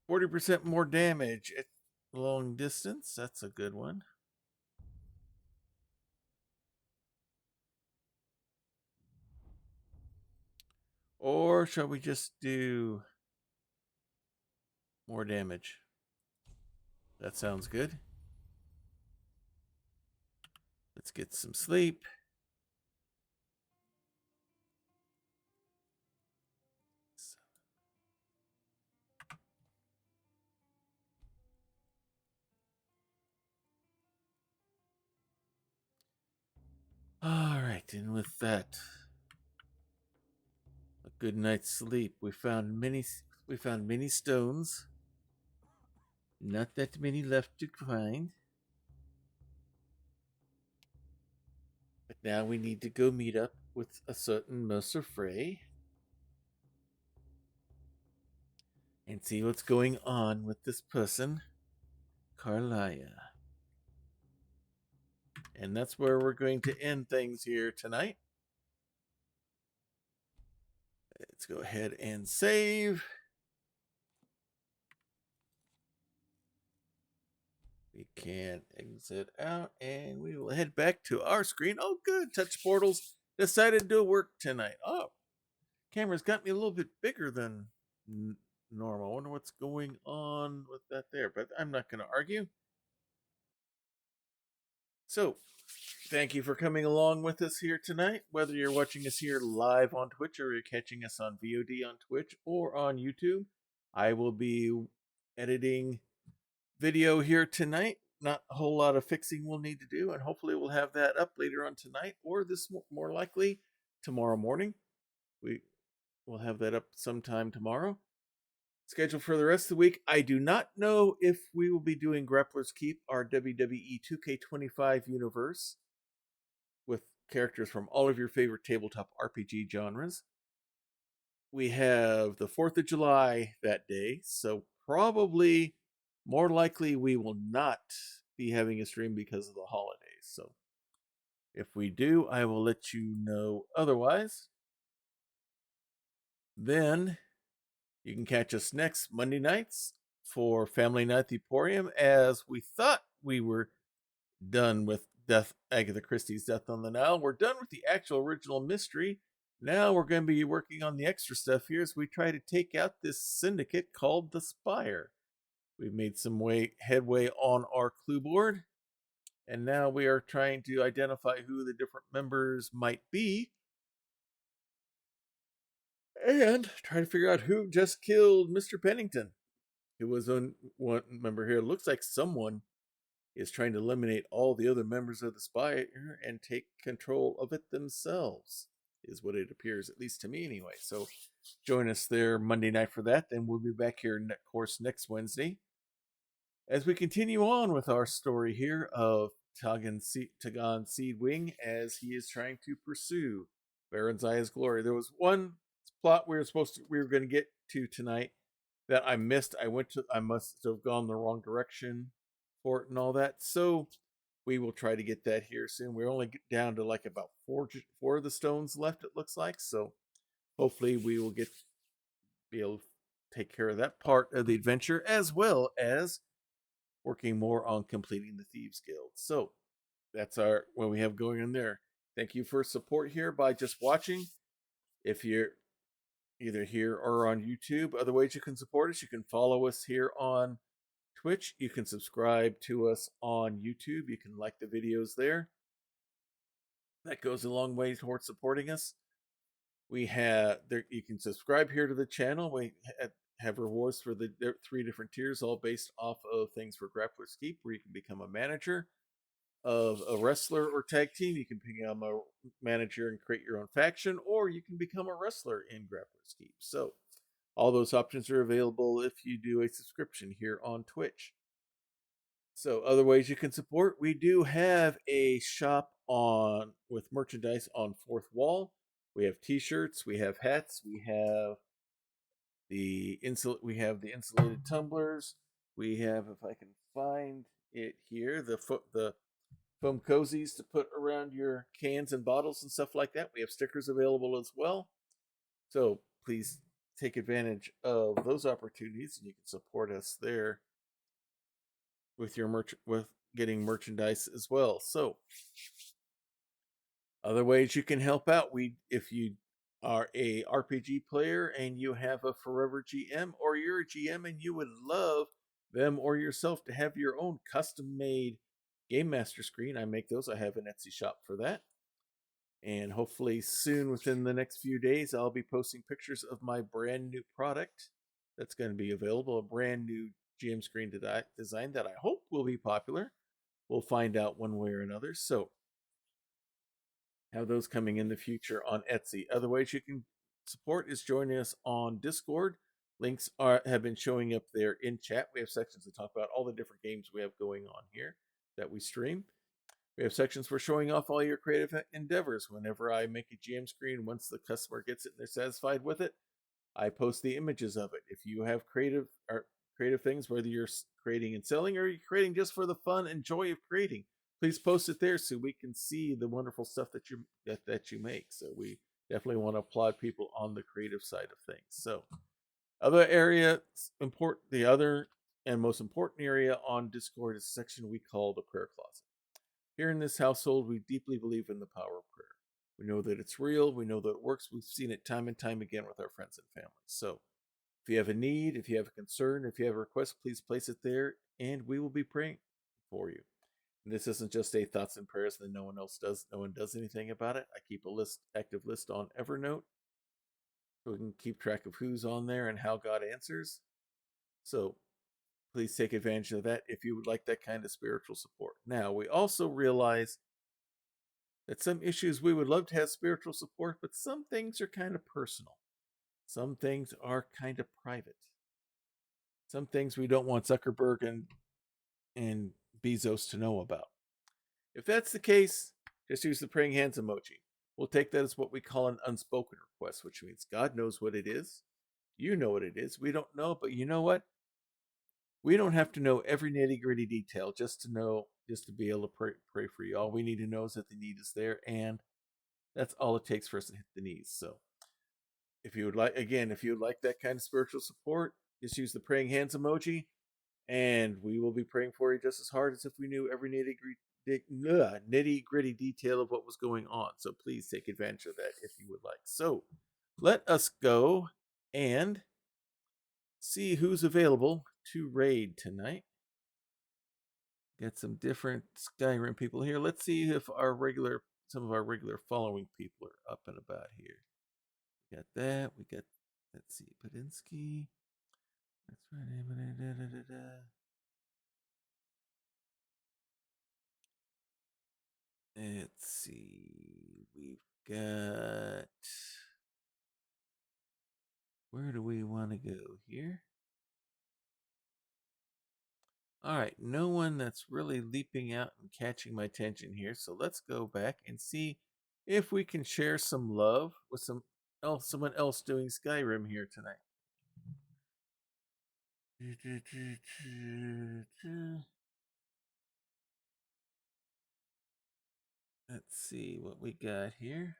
40% more damage at long distance. That's a good one. Or shall we just do more damage? That sounds good. Let's get some sleep. All right, and with that, a good night's sleep. We found many stones. Not that many left to find. But now we need to go meet up with a certain Mercer Frey and see what's going on with this person, Karliah. And that's where we're going to end things here tonight. Let's go ahead and save. We can exit out and we will head back to our screen. Oh, good. Touch portals decided to work tonight. Oh, camera's got me a little bit bigger than normal. I wonder what's going on with that there, but I'm not going to argue. So, thank you for coming along with us here tonight. Whether you're watching us here live on Twitch or you're catching us on VOD on Twitch or on YouTube, I will be editing video here tonight. Not a whole lot of fixing we'll need to do, and hopefully we'll have that up later on tonight, or this more likely tomorrow morning. We will have that up sometime tomorrow. Schedule for the rest of the week. I do not know if we will be doing Grappler's Keep, our WWE 2K25 universe, with characters from all of your favorite tabletop RPG genres. We have the 4th of July that day, so probably more likely we will not be having a stream because of the holidays. So if we do, I will let you know otherwise. Then you can catch us next Monday nights for Family Night at the Emporium, as we thought we were done with Agatha Christie's Death on the Nile. We're done with the actual original mystery. Now we're going to be working on the extra stuff here as we try to take out this syndicate called the Spire. We've made some headway on our clue board, and now we are trying to identify who the different members might be and try to figure out who just killed Mr. Pennington, who was on one member here. It looks like someone is trying to eliminate all the other members of the Spire and take control of it themselves, is what it appears, at least to me anyway. So join us there Monday night for that. Then we'll be back here, of course, next Wednesday as we continue on with our story here of Tagan Seedwing as he is trying to pursue Barenzaih's glory. There was one plot we were going to get to tonight that I missed. I must have gone the wrong direction for it and all that. So we will try to get that here soon. We're only down to like about four of the stones left, it looks like. So hopefully we will be able to take care of that part of the adventure, as well as working more on completing the Thieves Guild. So that's what we have going on there. Thank you for support here by just watching. If you're either here or on YouTube, other ways you can support us, you can follow us here on Twitch. You can subscribe to us on YouTube. You can like the videos there. That goes a long way towards supporting us. You can subscribe here to the channel. We have rewards for the 3 different tiers, all based off of things for Grappler's Keep, where you can become a manager. of a wrestler or tag team. You can become a manager and create your own faction, or you can become a wrestler in Grappler's Keep. So all those options are available if you do a subscription here on Twitch. So other ways you can support, we do have a shop on with merchandise on Fourth Wall. We have t-shirts, we have hats, we have the insulated tumblers. We have, if I can find it here, the foam cozies to put around your cans and bottles and stuff like that. We have stickers available as well. So please take advantage of those opportunities, and you can support us there with your with getting merchandise as well. So other ways you can help out, if you are a RPG player and you have a forever GM, or you're a GM and you would love them or yourself to have your own custom made Game Master screen, I make those. I have an Etsy shop for that. And hopefully soon, within the next few days, I'll be posting pictures of my brand new product that's going to be available, a brand new GM screen design that I hope will be popular. We'll find out one way or another. So have those coming in the future on Etsy. Other ways you can support is joining us on Discord. Links have been showing up there in chat. We have sections that talk about all the different games we have going on here that we stream. We have sections for showing off all your creative endeavors. Whenever I make a GM screen, once the customer gets it and they're satisfied with it, I post the images of it. If you have creative things, whether you're creating and selling or you're creating just for the fun and joy of creating, please post it there so we can see the wonderful stuff that you make. So we definitely want to applaud people on the creative side of things. So the other and most important area on Discord is a section we call the prayer closet. Here in this household, we deeply believe in the power of prayer. We know that it's real. We know that it works. We've seen it time and time again with our friends and family. So if you have a need, if you have a concern, if you have a request, please place it there and we will be praying for you. And this isn't just a thoughts and prayers that no one does anything about it. I keep a active list on Evernote so we can keep track of who's on there and how God answers. So please take advantage of that if you would like that kind of spiritual support. Now, we also realize that some issues we would love to have spiritual support, but some things are kind of personal. Some things are kind of private. Some things we don't want Zuckerberg and Bezos to know about. If that's the case, just use the praying hands emoji. We'll take that as what we call an unspoken request, which means God knows what it is. You know what it is. We don't know, but you know what? We don't have to know every nitty-gritty detail just to be able to pray for you. All we need to know is that the need is there, and that's all it takes for us to hit the knees. So if you would like that kind of spiritual support, just use the praying hands emoji, and we will be praying for you just as hard as if we knew every nitty-gritty detail of what was going on. So please take advantage of that if you would like. So let us go and see who's available to raid tonight. Got some different Skyrim people here. Let's see if some of our regular following people are up and about here. We got that. Let's see, Padinsky. That's right. Let's see. We've got. Where do we want to go here? All right, no one that's really leaping out and catching my attention here. So let's go back and see if we can share some love with someone else doing Skyrim here tonight. Let's see what we got here.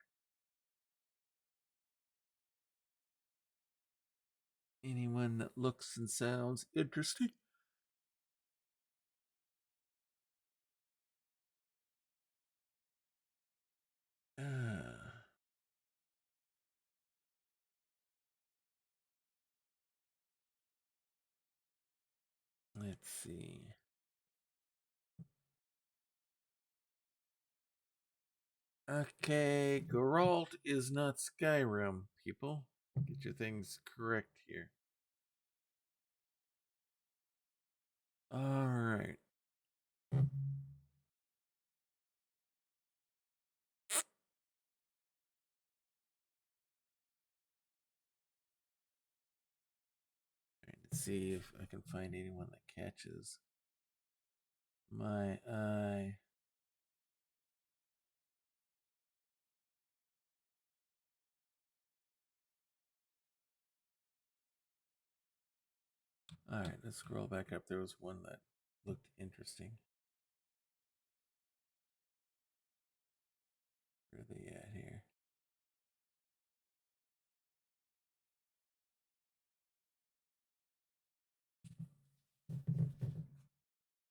Anyone that looks and sounds interesting? Let's see. Okay, Geralt is not Skyrim, people. Get your things correct here. All right. Let's see if I can find anyone that catches my eye. All right, let's scroll back up. There was one that looked interesting. Where are they at here?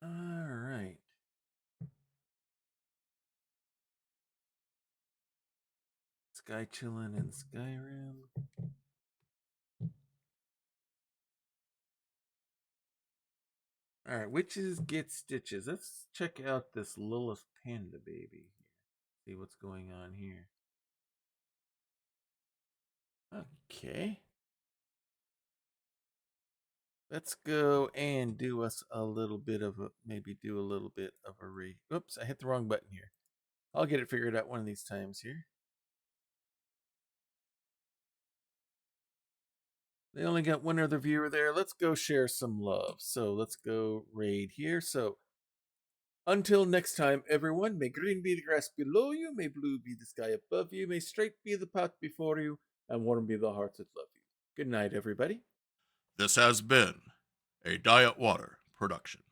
All right. Sky chillin' in Skyrim. All right, witches get stitches. Let's check out this Lilith Panda baby here. See what's going on here. Okay. Let's go and do us a little bit of a, maybe do a little bit of a raid. Oops, I hit the wrong button here. I'll get it figured out one of these times here. They only got one other viewer there. Let's go share some love. So let's go raid here. So until next time, everyone, may green be the grass below you, may blue be the sky above you, may straight be the path before you, and warm be the hearts that love you. Good night, everybody. This has been a Diet Water production.